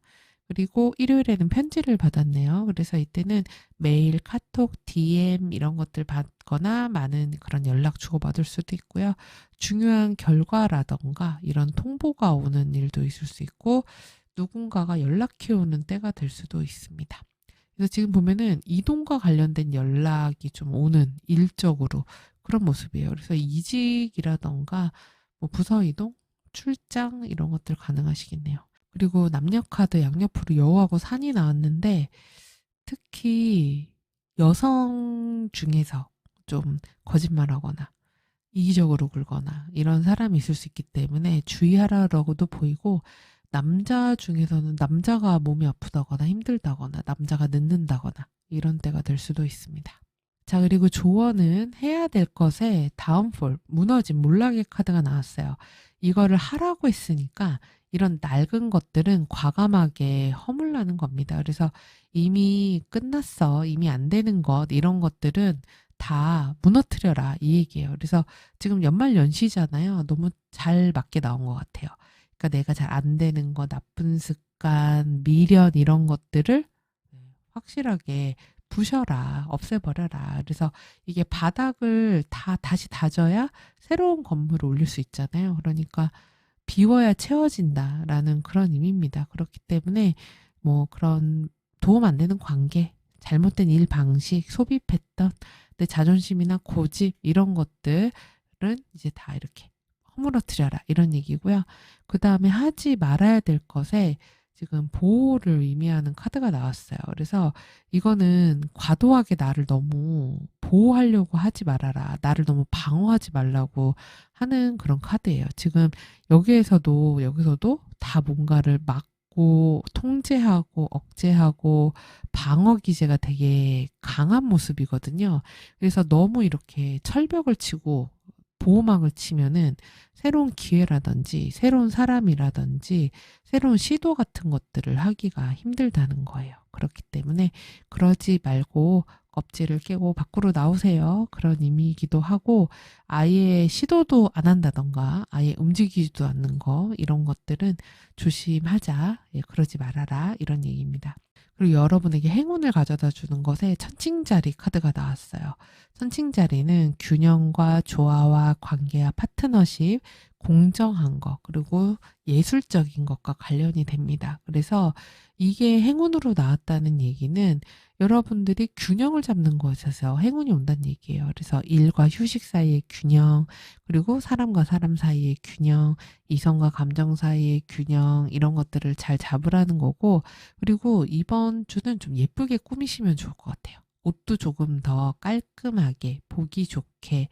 S1: 그리고 일요일에는 편지를 받았네요. 그래서 이때는 메일, 카톡, DM 이런 것들 받거나 많은 그런 연락 주고받을 수도 있고요. 중요한 결과라던가 이런 통보가 오는 일도 있을 수 있고 누군가가 연락해 오는 때가 될 수도 있습니다. 그래서 지금 보면은 이동과 관련된 연락이 좀 오는 일적으로 그런 모습이에요. 그래서 이직이라던가 뭐 부서 이동, 출장 이런 것들 가능하시겠네요. 그리고 남녀 카드 양옆으로 여우하고 산이 나왔는데 특히 여성 중에서 좀 거짓말하거나 이기적으로 굴거나 이런 사람이 있을 수 있기 때문에 주의하라고도 보이고 남자 중에서는 남자가 몸이 아프다거나 힘들다거나 남자가 늦는다거나 이런 때가 될 수도 있습니다. 자, 그리고 조언은 해야 될 것에 다운폴, 무너진 몰락의 카드가 나왔어요. 이거를 하라고 했으니까 이런 낡은 것들은 과감하게 허물라는 겁니다. 그래서 이미 끝났어, 이미 안 되는 것, 이런 것들은 다 무너뜨려라 이 얘기예요. 그래서 지금 연말 연시잖아요. 너무 잘 맞게 나온 것 같아요. 그러니까 내가 잘 안 되는 거, 나쁜 습관, 미련 이런 것들을 확실하게 부셔라, 없애버려라. 그래서 이게 바닥을 다 다시 다져야 새로운 건물을 올릴 수 있잖아요. 그러니까 비워야 채워진다라는 그런 의미입니다. 그렇기 때문에 뭐 그런 도움 안 되는 관계, 잘못된 일 방식, 소비 패턴, 내 자존심이나 고집 이런 것들은 이제 다 이렇게 허물어뜨려라 이런 얘기고요. 그 다음에 하지 말아야 될 것에 지금 보호를 의미하는 카드가 나왔어요. 그래서 이거는 과도하게 나를 너무 보호하려고 하지 말아라. 나를 너무 방어하지 말라고 하는 그런 카드예요. 지금 여기서도 다 뭔가를 막고 통제하고 억제하고 방어 기제가 되게 강한 모습이거든요. 그래서 너무 이렇게 철벽을 치고 보호막을 치면은 새로운 기회라든지 새로운 사람이라든지 새로운 시도 같은 것들을 하기가 힘들다는 거예요. 그렇기 때문에 그러지 말고 껍질을 깨고 밖으로 나오세요. 그런 의미이기도 하고 아예 시도도 안 한다던가 아예 움직이지도 않는 거 이런 것들은 조심하자. 예, 그러지 말아라. 이런 얘기입니다. 그리고 여러분에게 행운을 가져다 주는 것에 천칭자리 카드가 나왔어요. 천칭자리는 균형과 조화와 관계와 파트너십, 공정한 것, 그리고 예술적인 것과 관련이 됩니다. 그래서 이게 행운으로 나왔다는 얘기는 여러분들이 균형을 잡는 것에서 행운이 온다는 얘기예요. 그래서 일과 휴식 사이의 균형, 그리고 사람과 사람 사이의 균형, 이성과 감정 사이의 균형, 이런 것들을 잘 잡으라는 거고, 그리고 이번 주는 좀 예쁘게 꾸미시면 좋을 것 같아요. 옷도 조금 더 깔끔하게, 보기 좋게,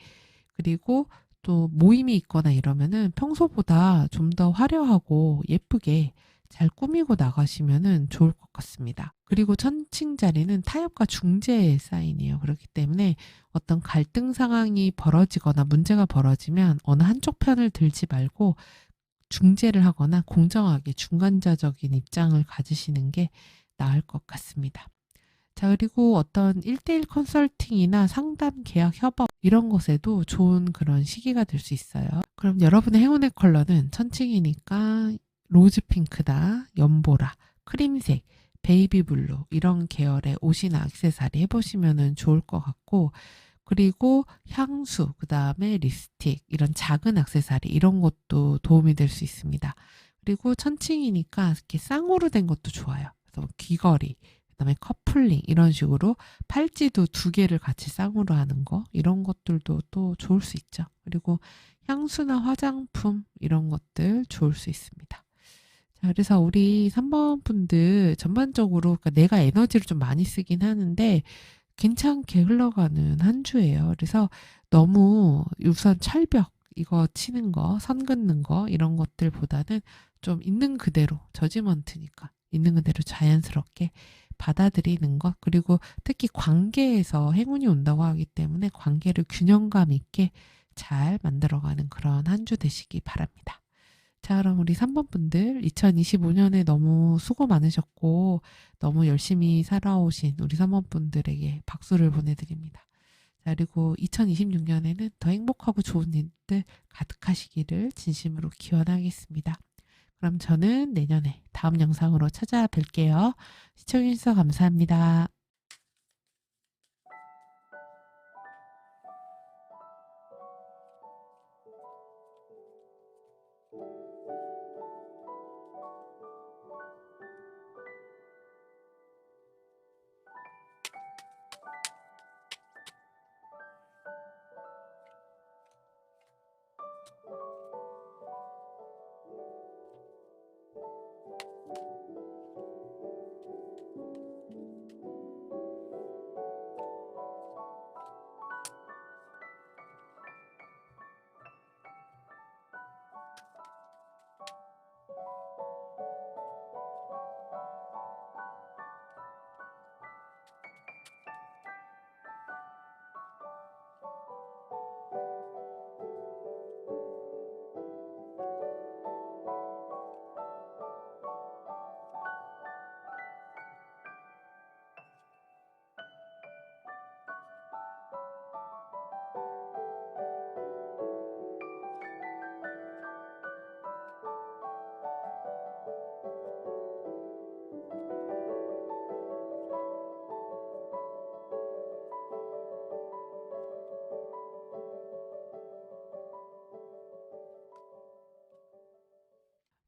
S1: 그리고 또 모임이 있거나 이러면은 평소보다 좀 더 화려하고 예쁘게 잘 꾸미고 나가시면은 좋을 것 같습니다. 그리고 천칭 자리는 타협과 중재의 사인이에요. 그렇기 때문에 어떤 갈등 상황이 벌어지거나 문제가 벌어지면 어느 한쪽 편을 들지 말고 중재를 하거나 공정하게 중간자적인 입장을 가지시는 게 나을 것 같습니다. 자, 그리고 어떤 1대1 컨설팅이나 상담, 계약, 협업 이런 것에도 좋은 그런 시기가 될 수 있어요. 그럼 여러분의 행운의 컬러는 천칭이니까 로즈 핑크다, 연보라, 크림색, 베이비 블루 이런 계열의 옷이나 액세서리 해보시면 좋을 것 같고, 그리고 향수, 그 다음에 립스틱 이런 작은 액세서리 이런 것도 도움이 될 수 있습니다. 그리고 천칭이니까 이렇게 쌍으로 된 것도 좋아요. 그래서 귀걸이, 그다음에 커플링 이런 식으로 팔찌도 2개를 같이 쌍으로 하는 거 이런 것들도 또 좋을 수 있죠. 그리고 향수나 화장품 이런 것들 좋을 수 있습니다. 자, 그래서 우리 3번 분들 전반적으로 그러니까 내가 에너지를 좀 많이 쓰긴 하는데 괜찮게 흘러가는 한 주예요. 그래서 너무 우선 철벽 이거 치는 거, 선 긋는 거 이런 것들보다는 좀 있는 그대로 저지먼트니까 있는 그대로 자연스럽게 받아들이는 것, 그리고 특히 관계에서 행운이 온다고 하기 때문에 관계를 균형감 있게 잘 만들어가는 그런 한 주 되시기 바랍니다. 자, 그럼 우리 3번 분들 2025년에 너무 수고 많으셨고 너무 열심히 살아오신 우리 3번 분들에게 박수를 보내드립니다. 자, 그리고 2026년에는 더 행복하고 좋은 일들 가득하시기를 진심으로 기원하겠습니다. 그럼 저는 내년에 다음 영상으로 찾아뵐게요. 시청해주셔서 감사합니다.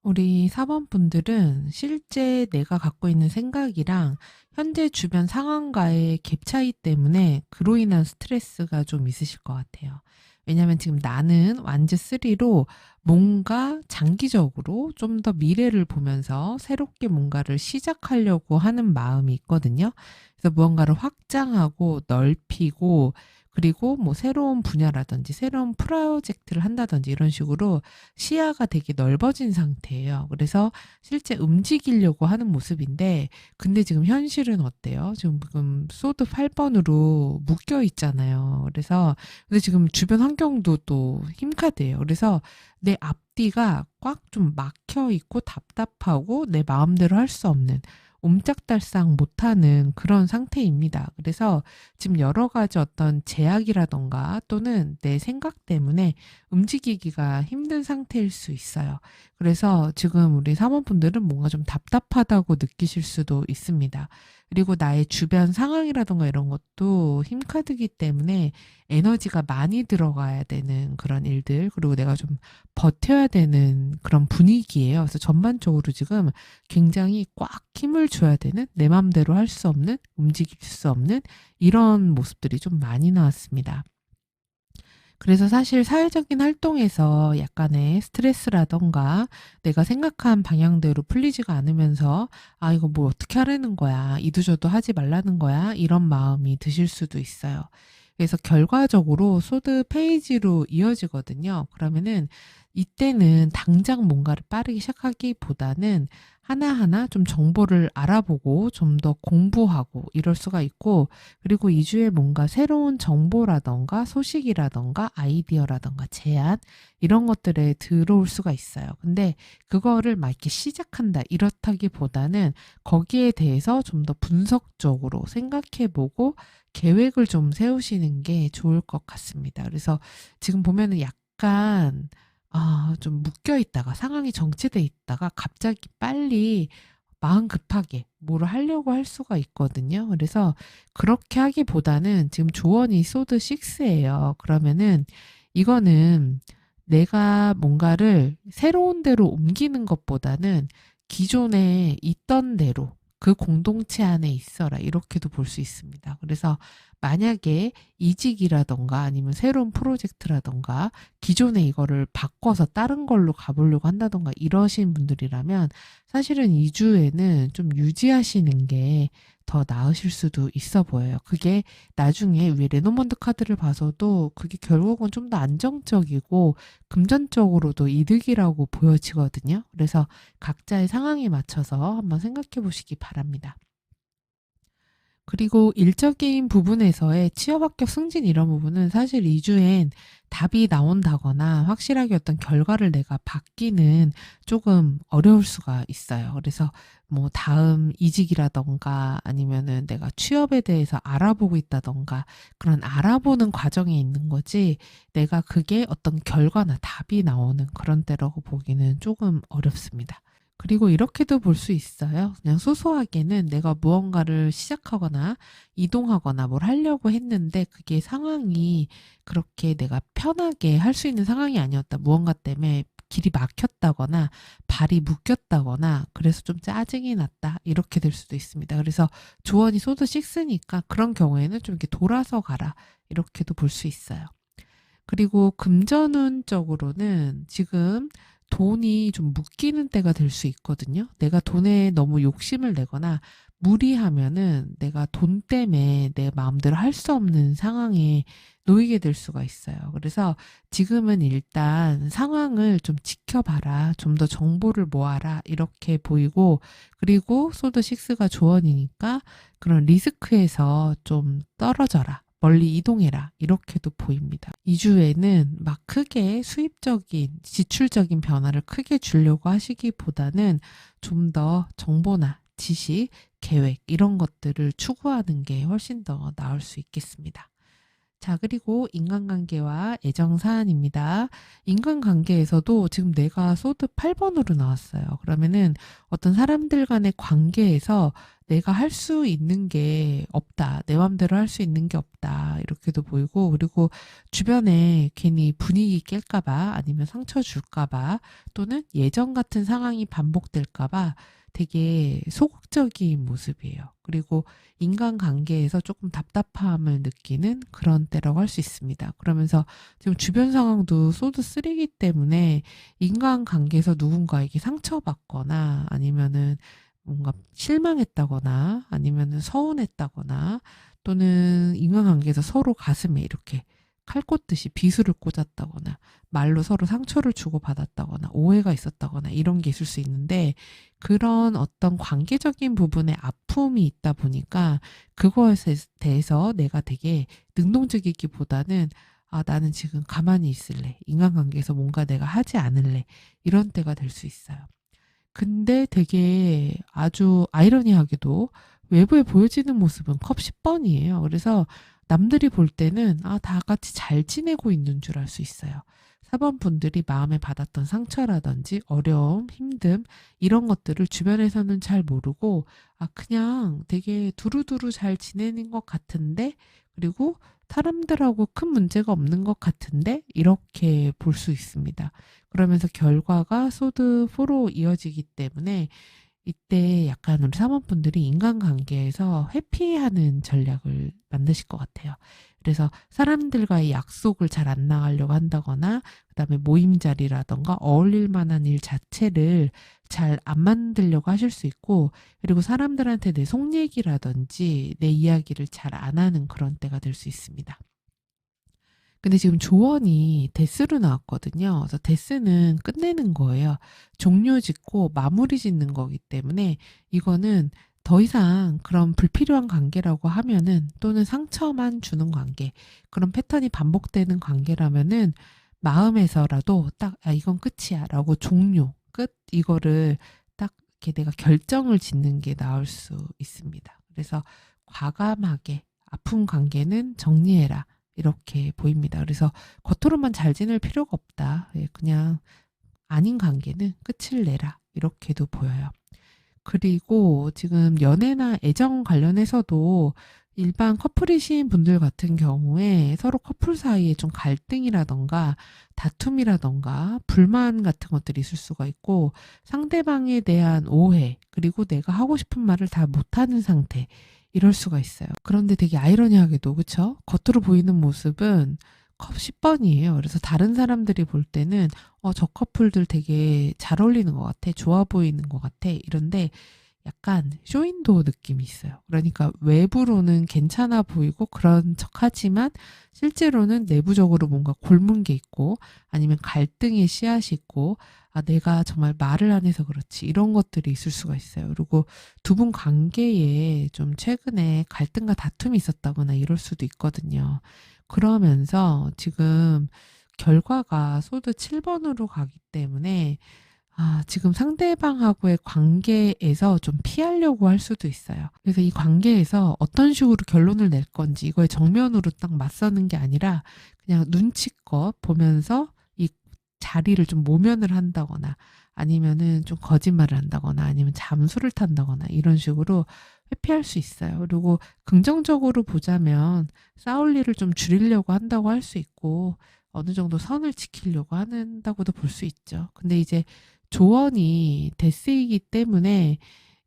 S1: 우리 4번 분들은 실제 내가 갖고 있는 생각이랑 현재 주변 상황과의 갭 차이 때문에 그로 인한 스트레스가 좀 있으실 것 같아요. 왜냐면 지금 나는 완즈 3로 뭔가 장기적으로 좀 더 미래를 보면서 새롭게 뭔가를 시작하려고 하는 마음이 있거든요. 그래서 무언가를 확장하고 넓히고 그리고 뭐 새로운 분야라든지 새로운 프로젝트를 한다든지 이런 식으로 시야가 되게 넓어진 상태예요. 그래서 실제 움직이려고 하는 모습인데 근데 지금 현실은 어때요? 지금 소드 8번으로 묶여 있잖아요. 그래서 근데 지금 주변 환경도 또 힘카드예요. 그래서 내 앞뒤가 꽉 좀 막혀 있고 답답하고 내 마음대로 할 수 없는 옴짝달싹 못하는 그런 상태입니다. 그래서 지금 여러 가지 어떤 제약이라던가 또는 내 생각 때문에 움직이기가 힘든 상태일 수 있어요. 그래서 지금 우리 사모분들은 뭔가 좀 답답하다고 느끼실 수도 있습니다. 그리고 나의 주변 상황이라던가 이런 것도 힘카드기 때문에 에너지가 많이 들어가야 되는 그런 일들, 그리고 내가 좀 버텨야 되는 그런 분위기예요. 그래서 전반적으로 지금 굉장히 꽉 힘을 줘야 되는 내 맘대로 할 수 없는, 움직일 수 없는 이런 모습들이 좀 많이 나왔습니다. 그래서 사실 사회적인 활동에서 약간의 스트레스라던가 내가 생각한 방향대로 풀리지가 않으면서 아, 이거 뭐 어떻게 하라는 거야. 이도저도 하지 말라는 거야. 이런 마음이 드실 수도 있어요. 그래서 결과적으로 소드 페이지로 이어지거든요. 그러면은 이때는 당장 뭔가를 빠르게 시작하기보다는 하나하나 좀 정보를 알아보고 좀 더 공부하고 이럴 수가 있고 그리고 2주에 뭔가 새로운 정보라던가 소식이라던가 아이디어라던가 제안 이런 것들에 들어올 수가 있어요. 근데 그거를 막 이렇게 시작한다 이렇다기보다는 거기에 대해서 좀 더 분석적으로 생각해보고 계획을 좀 세우시는 게 좋을 것 같습니다. 그래서 지금 보면은 약간 좀 묶여 있다가 상황이 정체돼 있다가 갑자기 빨리 마음 급하게 뭐를 하려고 할 수가 있거든요. 그래서 그렇게 하기보다는 지금 조언이 소드 6예요. 그러면은 이거는 내가 뭔가를 새로운 데로 옮기는 것보다는 기존에 있던 대로 그 공동체 안에 있어라. 이렇게도 볼 수 있습니다. 그래서 만약에 이직이라던가 아니면 새로운 프로젝트라던가 기존에 이거를 바꿔서 다른 걸로 가보려고 한다던가 이러신 분들이라면 사실은 2주에는 좀 유지하시는 게 더 나으실 수도 있어 보여요. 그게 나중에 위에 레노먼드 카드를 봐서도 그게 결국은 좀 더 안정적이고 금전적으로도 이득이라고 보여지거든요. 그래서 각자의 상황에 맞춰서 한번 생각해 보시기 바랍니다. 그리고 일적인 부분에서의 취업 합격 승진 이런 부분은 사실 2주엔 답이 나온다거나 확실하게 어떤 결과를 내가 받기는 조금 어려울 수가 있어요. 그래서 뭐 다음 이직이라던가 아니면은 내가 취업에 대해서 알아보고 있다던가 그런 알아보는 과정에 있는 거지 내가 그게 어떤 결과나 답이 나오는 그런 때라고 보기는 조금 어렵습니다. 그리고 이렇게도 볼 수 있어요. 그냥 소소하게는 내가 무언가를 시작하거나 이동하거나 뭘 하려고 했는데 그게 상황이 그렇게 내가 편하게 할 수 있는 상황이 아니었다. 무언가 때문에 길이 막혔다거나 발이 묶였다거나 그래서 좀 짜증이 났다. 이렇게 될 수도 있습니다. 그래서 조언이 소드 6니까 그런 경우에는 좀 이렇게 돌아서 가라. 이렇게도 볼 수 있어요. 그리고 금전운적으로는 지금 돈이 좀 묶이는 때가 될 수 있거든요. 내가 돈에 너무 욕심을 내거나 무리하면은 내가 돈 때문에 내 마음대로 할 수 없는 상황에 놓이게 될 수가 있어요. 그래서 지금은 일단 상황을 좀 지켜봐라. 좀 더 정보를 모아라. 이렇게 보이고, 그리고 소드 6가 조언이니까 그런 리스크에서 좀 떨어져라. 멀리 이동해라. 이렇게도 보입니다. 2주에는 막 크게 수입적인, 지출적인 변화를 크게 주려고 하시기보다는 좀 더 정보나 지식, 계획 이런 것들을 추구하는 게 훨씬 더 나을 수 있겠습니다. 자, 그리고 인간관계와 애정 사안입니다. 인간관계에서도 지금 내가 소드 8번으로 나왔어요. 그러면은 어떤 사람들 간의 관계에서 내가 할 수 있는 게 없다. 내 맘대로 할 수 있는 게 없다. 이렇게도 보이고, 그리고 주변에 괜히 분위기 깰까봐 아니면 상처 줄까봐 또는 예전 같은 상황이 반복될까봐 되게 소극적인 모습이에요. 그리고 인간관계에서 조금 답답함을 느끼는 그런 때라고 할 수 있습니다. 그러면서 지금 주변 상황도 소드 3이기 때문에 인간관계에서 누군가에게 상처받거나 아니면은 뭔가 실망했다거나 아니면은 서운했다거나 또는 인간관계에서 서로 가슴에 이렇게 칼 꽂듯이 비수를 꽂았다거나 말로 서로 상처를 주고받았다거나 오해가 있었다거나 이런 게 있을 수 있는데 그런 어떤 관계적인 부분에 아픔이 있다 보니까 그거에 대해서 내가 되게 능동적이기보다는 아, 나는 지금 가만히 있을래. 인간관계에서 뭔가 내가 하지 않을래. 이런 때가 될 수 있어요. 근데 되게 아주 아이러니하게도 외부에 보여지는 모습은 컵 10번이에요. 그래서 남들이 볼 때는 아, 다 같이 잘 지내고 있는 줄 알 수 있어요. 4번 분들이 마음에 받았던 상처라든지 어려움, 힘듦 이런 것들을 주변에서는 잘 모르고 아, 그냥 되게 두루두루 잘 지내는 것 같은데 그리고 사람들하고 큰 문제가 없는 것 같은데 이렇게 볼 수 있습니다. 그러면서 결과가 소드 4로 이어지기 때문에 이때 약간 우리 사모분들이 인간관계에서 회피하는 전략을 만드실 것 같아요. 그래서 사람들과의 약속을 잘 안 나가려고 한다거나 그다음에 모임 자리라던가 어울릴 만한 일 자체를 잘 안 만들려고 하실 수 있고 그리고 사람들한테 내 속 얘기라든지 내 이야기를 잘 안 하는 그런 때가 될 수 있습니다. 근데 지금 조언이 데스로 나왔거든요. 그래서 데스는 끝내는 거예요. 종료 짓고 마무리 짓는 거기 때문에 이거는 더 이상 그런 불필요한 관계라고 하면은 또는 상처만 주는 관계, 그런 패턴이 반복되는 관계라면은 마음에서라도 딱, 아, 이건 끝이야 라고 종료, 끝, 이거를 딱 이렇게 내가 결정을 짓는 게 나을 수 있습니다. 그래서 과감하게 아픈 관계는 정리해라. 이렇게 보입니다. 그래서 겉으로만 잘 지낼 필요가 없다. 예, 그냥 아닌 관계는 끝을 내라. 이렇게도 보여요. 그리고 지금 연애나 애정 관련해서도 일반 커플이신 분들 같은 경우에 서로 커플 사이에 좀 갈등이라던가 다툼이라던가 불만 같은 것들이 있을 수가 있고 상대방에 대한 오해 그리고 내가 하고 싶은 말을 다 못하는 상태 이럴 수가 있어요. 그런데 되게 아이러니하게도 그쵸? 겉으로 보이는 모습은 컵 10번이에요. 그래서 다른 사람들이 볼 때는 저 커플들 되게 잘 어울리는 것 같아. 좋아 보이는 것 같아. 이런데 약간 쇼윈도우 느낌이 있어요. 그러니까 외부로는 괜찮아 보이고 그런 척하지만 실제로는 내부적으로 뭔가 곪은 게 있고 아니면 갈등의 씨앗이 있고 내가 정말 말을 안 해서 그렇지 이런 것들이 있을 수가 있어요. 그리고 두 분 관계에 좀 최근에 갈등과 다툼이 있었다거나 이럴 수도 있거든요. 그러면서 지금 결과가 소드 7번으로 가기 때문에 지금 상대방하고의 관계에서 좀 피하려고 할 수도 있어요. 그래서 이 관계에서 어떤 식으로 결론을 낼 건지 이거에 정면으로 딱 맞서는 게 아니라 그냥 눈치껏 보면서 이 자리를 좀 모면을 한다거나 아니면은 좀 거짓말을 한다거나 아니면 잠수를 탄다거나 이런 식으로 회피할 수 있어요. 그리고 긍정적으로 보자면 싸울 일을 좀 줄이려고 한다고 할 수 있고 어느 정도 선을 지키려고 한다고도 볼 수 있죠. 근데 이제 조언이 데스이기 때문에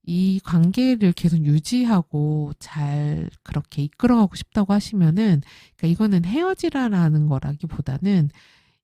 S1: 이 관계를 계속 유지하고 잘 그렇게 이끌어가고 싶다고 하시면은, 그러니까 이거는 헤어지라는 거라기보다는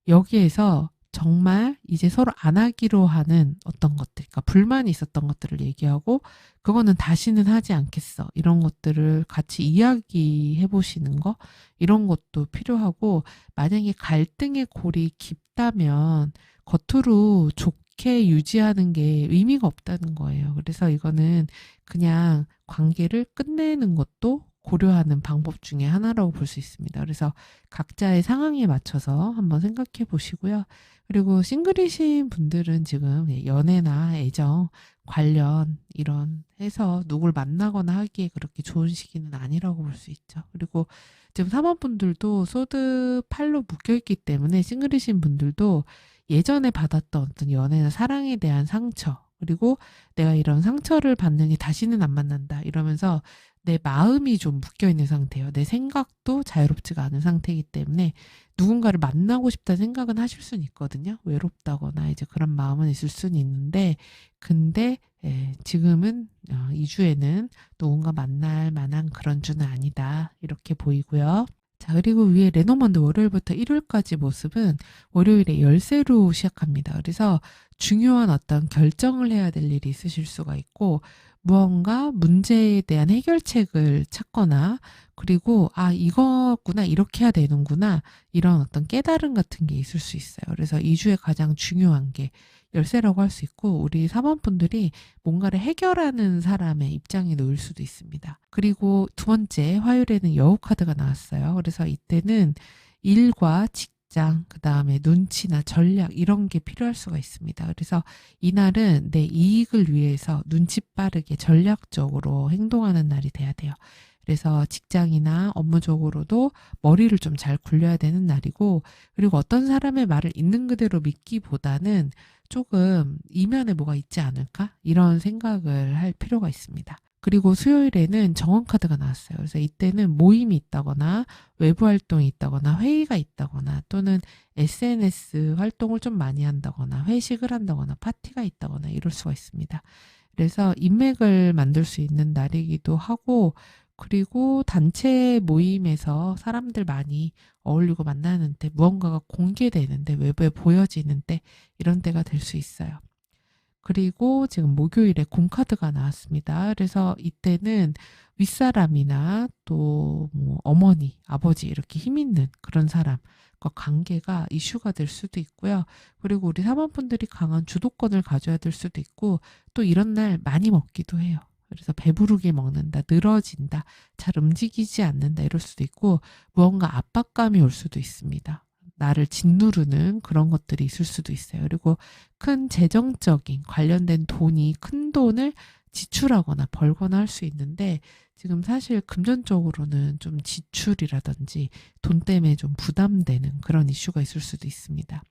S1: 여기에서 정말 이제 서로 안 하기로 하는 어떤 것들, 그러니까 불만이 있었던 것들을 얘기하고 그거는 다시는 하지 않겠어. 이런 것들을 같이 이야기해 보시는 거, 이런 것도 필요하고, 만약에 갈등의 골이 깊다면 겉으로 좋게 유지하는 게 의미가 없다는 거예요. 그래서 이거는 그냥 관계를 끝내는 것도 고려하는 방법 중에 하나라고 볼 수 있습니다. 그래서 각자의 상황에 맞춰서 한번 생각해 보시고요. 그리고 싱글이신 분들은 지금 연애나 애정 관련 이런 해서 누굴 만나거나 하기에 그렇게 좋은 시기는 아니라고 볼 수 있죠. 그리고 지금 사모분들도 소드 8로 묶여있기 때문에 싱글이신 분들도 예전에 받았던 어떤 연애나 사랑에 대한 상처, 그리고 내가 이런 상처를 받느니 다시는 안 만난다 이러면서 내 마음이 좀 묶여있는 상태예요. 내 생각도 자유롭지가 않은 상태이기 때문에 누군가를 만나고 싶다는 생각은 하실 수는 있거든요. 외롭다거나 이제 그런 마음은 있을 수는 있는데, 근데 지금은 이 주에는 누군가 만날 만한 그런 주는 아니다 이렇게 보이고요. 자, 그리고 위에 레노먼드 월요일부터 일요일까지 모습은 월요일에 열쇠로 시작합니다. 그래서 중요한 어떤 결정을 해야 될 일이 있으실 수가 있고, 무언가 문제에 대한 해결책을 찾거나, 그리고 이거구나, 이렇게 해야 되는구나, 이런 어떤 깨달음 같은 게 있을 수 있어요. 그래서 이 주에 가장 중요한 게 열쇠라고 할 수 있고, 우리 사모분들이 뭔가를 해결하는 사람의 입장에 놓일 수도 있습니다. 그리고 두 번째 화요일에는 여우 카드가 나왔어요. 그래서 이때는 일과 직장, 그 다음에 눈치나 전략 이런 게 필요할 수가 있습니다. 그래서 이날은 내 이익을 위해서 눈치 빠르게 전략적으로 행동하는 날이 돼야 돼요. 그래서 직장이나 업무적으로도 머리를 좀 잘 굴려야 되는 날이고, 그리고 어떤 사람의 말을 있는 그대로 믿기보다는 조금 이면에 뭐가 있지 않을까? 이런 생각을 할 필요가 있습니다. 그리고 수요일에는 정원 카드가 나왔어요. 그래서 이때는 모임이 있다거나 외부 활동이 있다거나 회의가 있다거나 또는 SNS 활동을 좀 많이 한다거나 회식을 한다거나 파티가 있다거나 이럴 수가 있습니다. 그래서 인맥을 만들 수 있는 날이기도 하고, 그리고 단체 모임에서 사람들 많이 어울리고 만나는 때, 무언가가 공개되는데 외부에 보여지는 때, 이런 때가 될 수 있어요. 그리고 지금 목요일에 공카드가 나왔습니다. 그래서 이때는 윗사람이나 또 뭐 어머니, 아버지 이렇게 힘 있는 그런 사람과 관계가 이슈가 될 수도 있고요. 그리고 우리 사모분들이 강한 주도권을 가져야 될 수도 있고, 또 이런 날 많이 먹기도 해요. 그래서 배부르게 먹는다, 늘어진다, 잘 움직이지 않는다 이럴 수도 있고, 무언가 압박감이 올 수도 있습니다. 나를 짓누르는 그런 것들이 있을 수도 있어요. 그리고 큰 재정적인 관련된 돈이 큰 돈을 지출하거나 벌거나 할 수 있는데, 지금 사실 금전적으로는 좀 지출이라든지 돈 때문에 좀 부담되는 그런 이슈가 있을 수도 있습니다.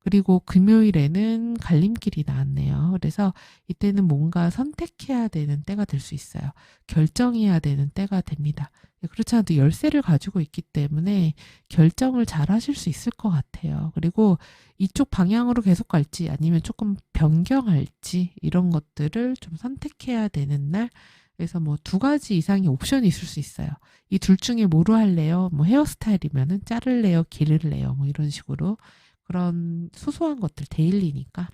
S1: 그리고 금요일에는 갈림길이 나왔네요. 그래서 이때는 뭔가 선택해야 되는 때가 될 수 있어요. 결정해야 되는 때가 됩니다. 그렇지 않아도 열쇠를 가지고 있기 때문에 결정을 잘 하실 수 있을 것 같아요. 그리고 이쪽 방향으로 계속 갈지 아니면 조금 변경할지 이런 것들을 좀 선택해야 되는 날. 그래서 뭐 두 가지 이상의 옵션이 있을 수 있어요. 이 둘 중에 뭐로 할래요? 뭐 헤어스타일이면은 자를래요? 기를래요? 뭐 이런 식으로. 그런 소소한 것들 데일리니까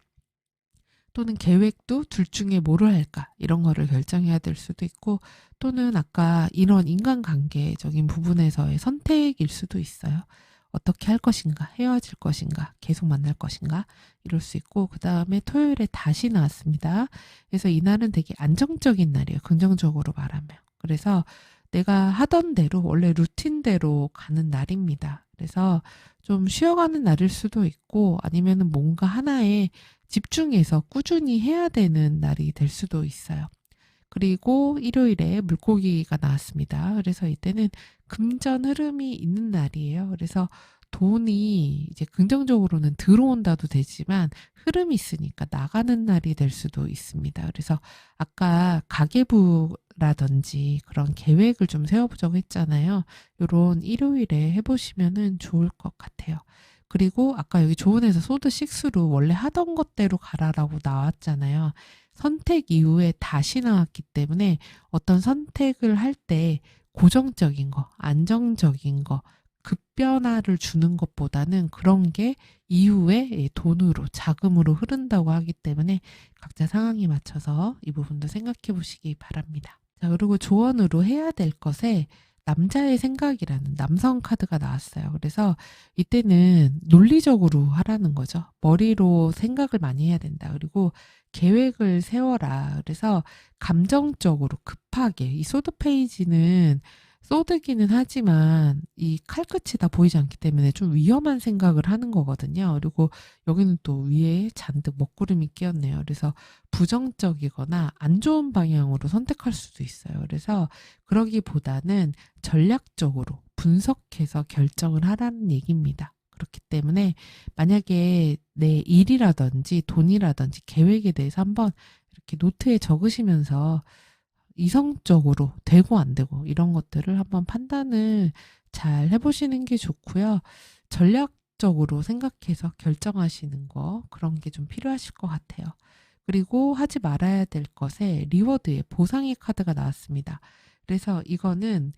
S1: 또는 계획도 둘 중에 뭐를 할까 이런 거를 결정해야 될 수도 있고, 또는 아까 이런 인간관계적인 부분에서의 선택일 수도 있어요. 어떻게 할 것인가, 헤어질 것인가, 계속 만날 것인가, 이럴 수 있고. 그 다음에 토요일에 다시 나왔습니다. 그래서 이날은 되게 안정적인 날이에요, 긍정적으로 말하면. 그래서 내가 하던 대로, 원래 루틴대로 가는 날입니다. 그래서 좀 쉬어가는 날일 수도 있고, 아니면은 뭔가 하나에 집중해서 꾸준히 해야 되는 날이 될 수도 있어요. 그리고 일요일에 물고기가 나왔습니다. 그래서 이때는 금전 흐름이 있는 날이에요. 그래서 돈이 이제 긍정적으로는 들어온다도 되지만 흐름이 있으니까 나가는 날이 될 수도 있습니다. 그래서 아까 가계부라든지 그런 계획을 좀 세워보자고 했잖아요. 요런 일요일에 해보시면은 좋을 것 같아요. 그리고 아까 여기 조언에서 소드 6로 원래 하던 것대로 가라라고 나왔잖아요. 선택 이후에 다시 나왔기 때문에 어떤 선택을 할 때 고정적인 거, 안정적인 거, 급변화를 주는 것보다는 그런 게 이후에 돈으로, 자금으로 흐른다고 하기 때문에 각자 상황에 맞춰서 이 부분도 생각해 보시기 바랍니다. 자, 그리고 조언으로 해야 될 것에 남자의 생각이라는 남성 카드가 나왔어요. 그래서 이때는 논리적으로 하라는 거죠. 머리로 생각을 많이 해야 된다. 그리고 계획을 세워라. 그래서 감정적으로 급하게, 이 소드 페이지는 소드기는 하지만 이 칼끝이 다 보이지 않기 때문에 좀 위험한 생각을 하는 거거든요. 그리고 여기는 또 위에 잔뜩 먹구름이 끼었네요. 그래서 부정적이거나 안 좋은 방향으로 선택할 수도 있어요. 그래서 그러기보다는 전략적으로 분석해서 결정을 하라는 얘기입니다. 그렇기 때문에 만약에 내 일이라든지 돈이라든지 계획에 대해서 한번 이렇게 노트에 적으시면서 이성적으로 되고 안 되고 이런 것들을 한번 판단을 잘 해보시는 게 좋고요. 전략적으로 생각해서 결정하시는 거, 그런 게 좀 필요하실 것 같아요. 그리고 하지 말아야 될 것에 리워드에 보상의 카드가 나왔습니다. 그래서 이거는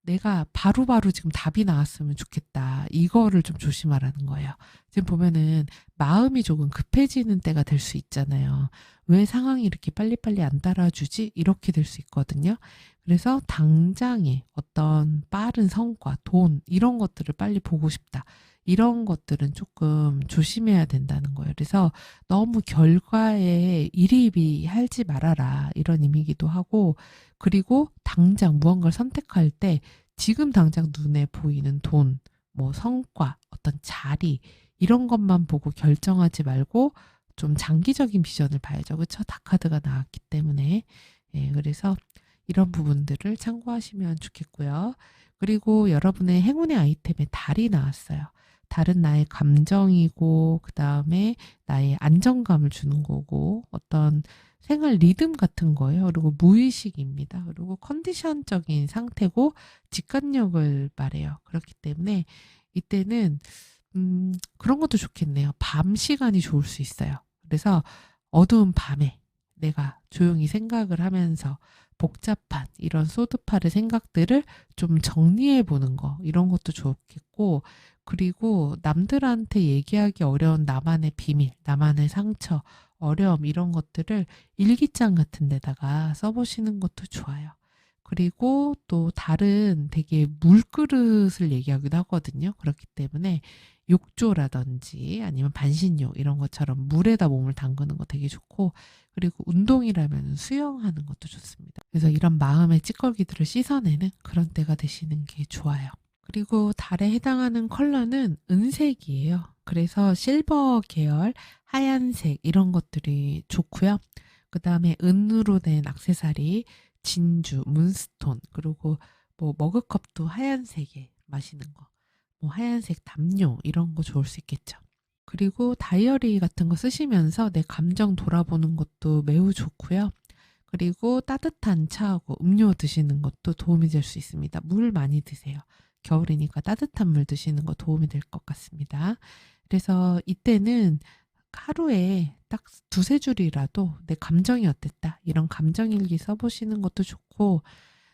S1: 내가 바로바로 지금 답이 나왔으면 좋겠다, 이거를 좀 조심하라는 거예요. 지금 보면은 마음이 조금 급해지는 때가 될 수 있잖아요. 왜 상황이 이렇게 빨리빨리 안 따라주지? 이렇게 될 수 있거든요. 그래서 당장의 어떤 빠른 성과, 돈, 이런 것들을 빨리 보고 싶다, 이런 것들은 조금 조심해야 된다는 거예요. 그래서 너무 결과에 일희비하지 말아라, 이런 의미이기도 하고, 그리고 당장 무언가를 선택할 때 지금 당장 눈에 보이는 돈, 뭐 성과, 어떤 자리, 이런 것만 보고 결정하지 말고 좀 장기적인 비전을 봐야죠. 그렇죠? 다카드가 나왔기 때문에. 예, 그래서 이런 부분들을 참고하시면 좋겠고요. 그리고 여러분의 행운의 아이템에 달이 나왔어요. 달은 나의 감정이고, 그 다음에 나의 안정감을 주는 거고, 어떤 생활 리듬 같은 거예요. 그리고 무의식입니다. 그리고 컨디션적인 상태고 직관력을 말해요. 그렇기 때문에 이때는 그런 것도 좋겠네요. 밤 시간이 좋을 수 있어요. 그래서 어두운 밤에 내가 조용히 생각을 하면서 복잡한 이런 소드팔의 생각들을 좀 정리해 보는 거, 이런 것도 좋겠고, 그리고 남들한테 얘기하기 어려운 나만의 비밀, 나만의 상처, 어려움, 이런 것들을 일기장 같은 데다가 써보시는 것도 좋아요. 그리고 또 다른 되게 물그릇을 얘기하기도 하거든요. 그렇기 때문에 욕조라든지 아니면 반신욕 이런 것처럼 물에다 몸을 담그는 거 되게 좋고, 그리고 운동이라면 수영하는 것도 좋습니다. 그래서 이런 마음의 찌꺼기들을 씻어내는 그런 때가 되시는 게 좋아요. 그리고 달에 해당하는 컬러는 은색이에요. 그래서 실버 계열, 하얀색 이런 것들이 좋고요. 그 다음에 은으로 된 액세서리, 진주, 문스톤, 그리고 뭐 머그컵도 하얀색에 마시는 거, 뭐 하얀색 담요 이런 거 좋을 수 있겠죠. 그리고 다이어리 같은 거 쓰시면서 내 감정 돌아보는 것도 매우 좋고요. 그리고 따뜻한 차하고 음료 드시는 것도 도움이 될 수 있습니다. 물 많이 드세요. 겨울이니까 따뜻한 물 드시는 거 도움이 될 것 같습니다. 그래서 이때는 하루에 딱 두세 줄이라도 내 감정이 어땠다, 이런 감정일기 써보시는 것도 좋고,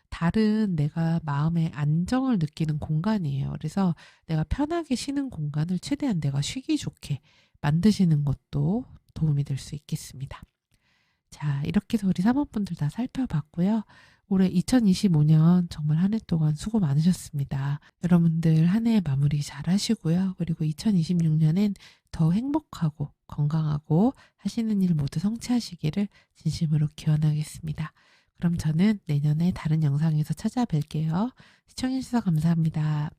S1: 달은 내가 마음의 안정을 느끼는 공간이에요. 그래서 내가 편하게 쉬는 공간을 최대한 내가 쉬기 좋게 만드시는 것도 도움이 될 수 있겠습니다. 자, 이렇게 해서 우리 사모분들 다 살펴봤고요. 올해 2025년 정말 한 해 동안 수고 많으셨습니다. 여러분들 한 해 마무리 잘 하시고요. 그리고 2026년엔 더 행복하고 건강하고 하시는 일 모두 성취하시기를 진심으로 기원하겠습니다. 그럼 저는 내년에 다른 영상에서 찾아뵐게요. 시청해주셔서 감사합니다.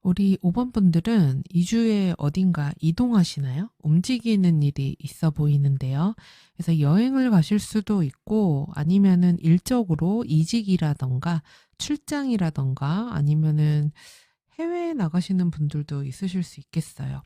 S1: 우리 5번 분들은 2주에 어딘가 이동하시나요? 움직이는 일이 있어 보이는데요. 그래서 여행을 가실 수도 있고 아니면은 일적으로 이직이라던가 출장이라던가 아니면은 해외에 나가시는 분들도 있으실 수 있겠어요.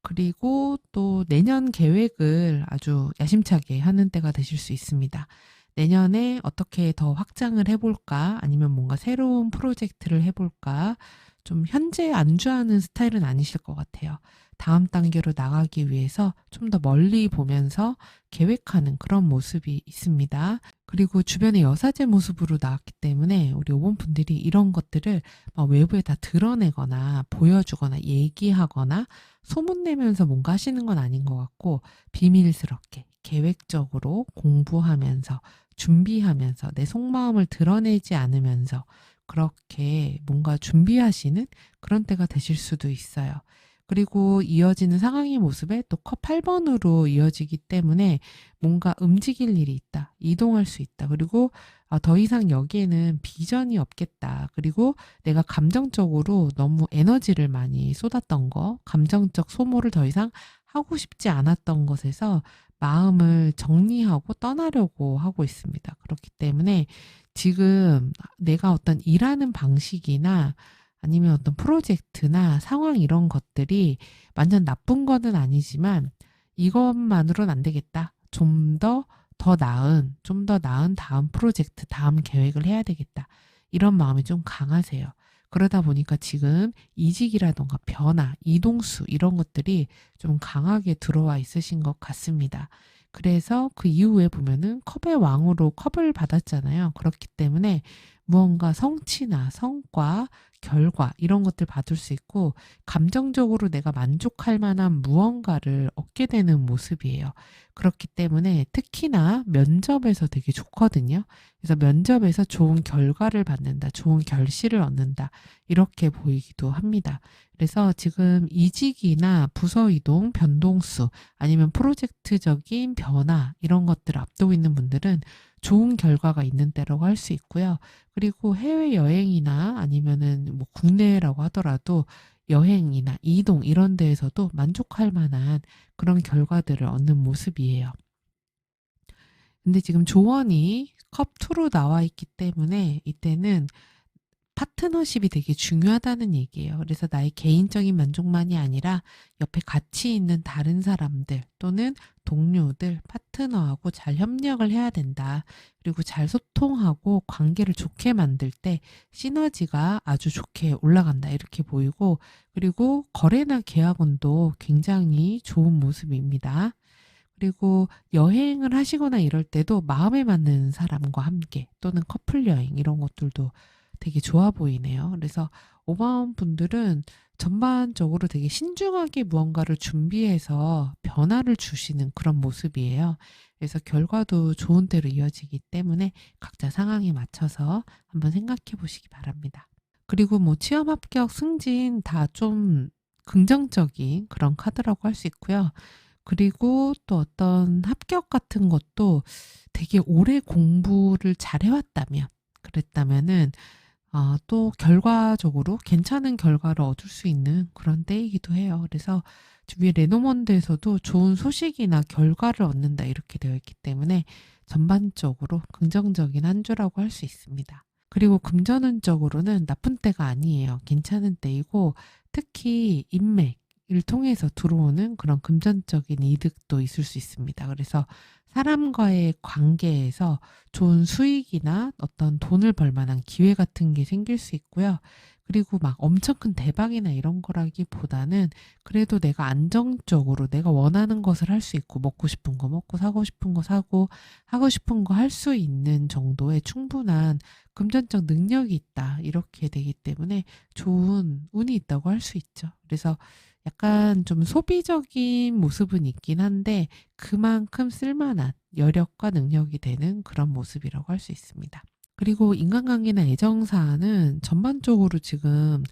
S1: 그리고 또 내년 계획을 아주 야심차게 하는 때가 되실 수 있습니다. 내년에 어떻게 더 확장을 해볼까? 아니면 뭔가 새로운 프로젝트를 해볼까? 좀 현재 안주하는 스타일은 아니실 것 같아요. 다음 단계로 나가기 위해서 좀 더 멀리 보면서 계획하는 그런 모습이 있습니다. 그리고 주변의 여사제 모습으로 나왔기 때문에 우리 5번 분들이 이런 것들을 막 외부에 다 드러내거나 보여주거나 얘기하거나 소문내면서 뭔가 하시는 건 아닌 것 같고 비밀스럽게 계획적으로 공부하면서 준비하면서 내 속마음을 드러내지 않으면서 그렇게 뭔가 준비하시는 그런 때가 되실 수도 있어요. 그리고 이어지는 상황의 모습에 또 컵 8번으로 이어지기 때문에 뭔가 움직일 일이 있다. 이동할 수 있다. 그리고 더 이상 여기에는 비전이 없겠다. 그리고 내가 감정적으로 너무 에너지를 많이 쏟았던 거, 감정적 소모를 더 이상 하고 싶지 않았던 것에서 마음을 정리하고 떠나려고 하고 있습니다. 그렇기 때문에 지금 내가 어떤 일하는 방식이나 아니면 어떤 프로젝트나 상황 이런 것들이 완전 나쁜 거는 아니지만 이것만으로는 안 되겠다. 좀 더 나은 다음 프로젝트, 다음 계획을 해야 되겠다. 이런 마음이 좀 강하세요. 그러다 보니까 지금 이직이라던가 변화, 이동수 이런 것들이 좀 강하게 들어와 있으신 것 같습니다. 그래서 그 이후에 보면은 컵의 왕으로 컵을 받았잖아요. 그렇기 때문에 무언가 성취나 성과, 결과 이런 것들 받을 수 있고 감정적으로 내가 만족할 만한 무언가를 얻게 되는 모습이에요. 그렇기 때문에 특히나 면접에서 되게 좋거든요. 그래서 면접에서 좋은 결과를 받는다, 좋은 결실을 얻는다 이렇게 보이기도 합니다. 그래서 지금 이직이나 부서 이동, 변동수 아니면 프로젝트적인 변화 이런 것들을 앞두고 있는 분들은 좋은 결과가 있는 때라고 할 수 있고요. 그리고 해외여행이나 아니면은 뭐 국내라고 하더라도 여행이나 이동 이런 데에서도 만족할 만한 그런 결과들을 얻는 모습이에요. 근데 지금 조언이 컵2로 나와 있기 때문에 이때는 파트너십이 되게 중요하다는 얘기예요. 그래서 나의 개인적인 만족만이 아니라 옆에 같이 있는 다른 사람들 또는 동료들, 파트너하고 잘 협력을 해야 된다. 그리고 잘 소통하고 관계를 좋게 만들 때 시너지가 아주 좋게 올라간다. 이렇게 보이고, 그리고 거래나 계약운도 굉장히 좋은 모습입니다. 그리고 여행을 하시거나 이럴 때도 마음에 맞는 사람과 함께 또는 커플 여행 이런 것들도 되게 좋아 보이네요. 그래서 5번 분들은 전반적으로 되게 신중하게 무언가를 준비해서 변화를 주시는 그런 모습이에요. 그래서 결과도 좋은 대로 이어지기 때문에 각자 상황에 맞춰서 한번 생각해 보시기 바랍니다. 그리고 뭐 취업 합격, 승진 다 좀 긍정적인 그런 카드라고 할 수 있고요. 그리고 또 어떤 합격 같은 것도 되게 오래 공부를 잘 해왔다면, 그랬다면은 또 결과적으로 괜찮은 결과를 얻을 수 있는 그런 때이기도 해요. 그래서 위에 레노먼드에서도 좋은 소식이나 결과를 얻는다 이렇게 되어 있기 때문에 전반적으로 긍정적인 한 주라고 할 수 있습니다. 그리고 금전운적으로는 나쁜 때가 아니에요. 괜찮은 때이고 특히 인맥을 통해서 들어오는 그런 금전적인 이득도 있을 수 있습니다. 그래서 사람과의 관계에서 좋은 수익이나 어떤 돈을 벌 만한 기회 같은 게 생길 수 있고요. 그리고 막 엄청 큰 대박이나 이런 거라기보다는 그래도 내가 안정적으로 내가 원하는 것을 할 수 있고 먹고 싶은 거 먹고 사고 싶은 거 사고 하고 싶은 거 할 수 있는 정도의 충분한 금전적 능력이 있다. 이렇게 되기 때문에 좋은 운이 있다고 할 수 있죠. 그래서 약간 좀 소비적인 모습은 있긴 한데 그만큼 쓸만한 여력과 능력이 되는 그런 모습이라고 할 수 있습니다. 그리고 인간관계나 애정사는 전반적으로 지금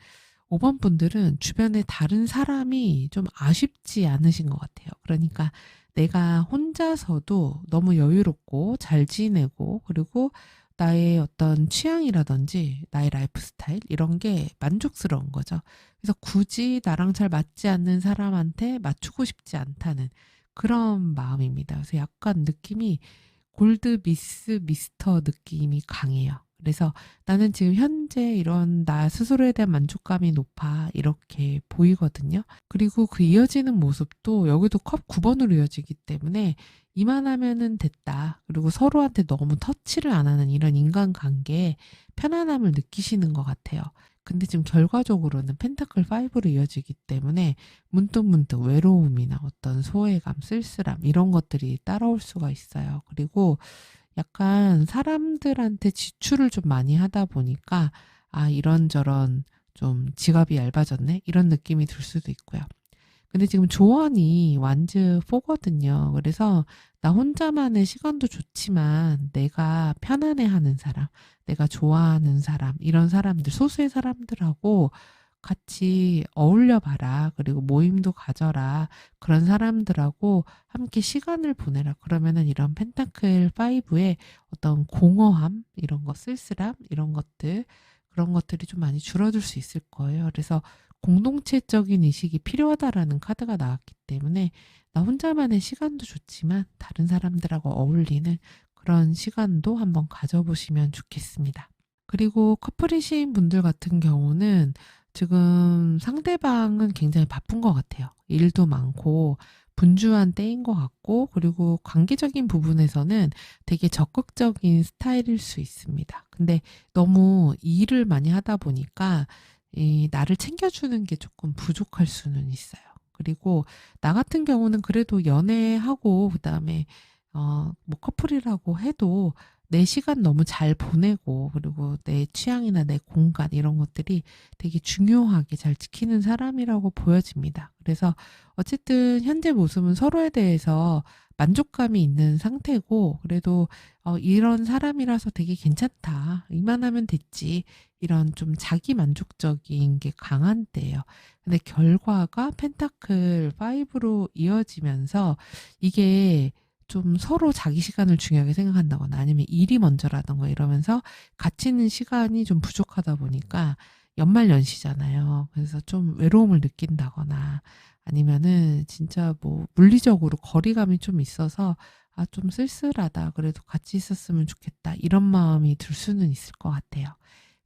S1: 5번 분들은 주변에 다른 사람이 좀 아쉽지 않으신 것 같아요. 그러니까 내가 혼자서도 너무 여유롭고 잘 지내고 그리고 나의 어떤 취향이라든지 나의 라이프 스타일 이런 게 만족스러운 거죠. 그래서 굳이 나랑 잘 맞지 않는 사람한테 맞추고 싶지 않다는 그런 마음입니다. 그래서 약간 느낌이 골드 미스 미스터 느낌이 강해요. 그래서 나는 지금 현재 이런 나 스스로에 대한 만족감이 높아 이렇게 보이거든요. 그리고 그 이어지는 모습도 여기도 컵 9번으로 이어지기 때문에 이만하면은 됐다. 그리고 서로한테 너무 터치를 안 하는 이런 인간관계에 편안함을 느끼시는 것 같아요. 근데 지금 결과적으로는 펜타클 5로 이어지기 때문에 문득문득 외로움이나 어떤 소외감, 쓸쓸함 이런 것들이 따라올 수가 있어요. 그리고 약간 사람들한테 지출을 좀 많이 하다 보니까 이런저런 좀 지갑이 얇아졌네 이런 느낌이 들 수도 있고요. 근데 지금 조언이 완즈 4거든요. 그래서 나 혼자만의 시간도 좋지만 내가 편안해하는 사람, 내가 좋아하는 사람, 이런 사람들, 소수의 사람들하고 같이 어울려 봐라. 그리고 모임도 가져라. 그런 사람들하고 함께 시간을 보내라. 그러면은 이런 펜타클 5의 어떤 공허함, 이런 거, 쓸쓸함, 이런 것들, 그런 것들이 좀 많이 줄어들 수 있을 거예요. 그래서 공동체적인 의식이 필요하다라는 카드가 나왔기 때문에 나 혼자만의 시간도 좋지만 다른 사람들하고 어울리는 그런 시간도 한번 가져보시면 좋겠습니다. 그리고 커플이신 분들 같은 경우는 지금 상대방은 굉장히 바쁜 것 같아요. 일도 많고 분주한 때인 것 같고 그리고 관계적인 부분에서는 되게 적극적인 스타일일 수 있습니다. 근데 너무 일을 많이 하다 보니까 이 나를 챙겨주는 게 조금 부족할 수는 있어요. 그리고 나 같은 경우는 그래도 연애하고 그다음에 뭐 커플이라고 해도 내 시간 너무 잘 보내고 그리고 내 취향이나 내 공간 이런 것들이 되게 중요하게 잘 지키는 사람이라고 보여집니다. 그래서 어쨌든 현재 모습은 서로에 대해서 만족감이 있는 상태고 그래도 이런 사람이라서 되게 괜찮다. 이만하면 됐지. 이런 좀 자기 만족적인 게 강한 때예요. 근데 결과가 펜타클 5로 이어지면서 이게 좀 서로 자기 시간을 중요하게 생각한다거나 아니면 일이 먼저라던가 이러면서 같이 있는 시간이 좀 부족하다 보니까 연말연시잖아요. 그래서 좀 외로움을 느낀다거나 아니면은 진짜 뭐 물리적으로 거리감이 좀 있어서 좀 쓸쓸하다. 그래도 같이 있었으면 좋겠다. 이런 마음이 들 수는 있을 것 같아요.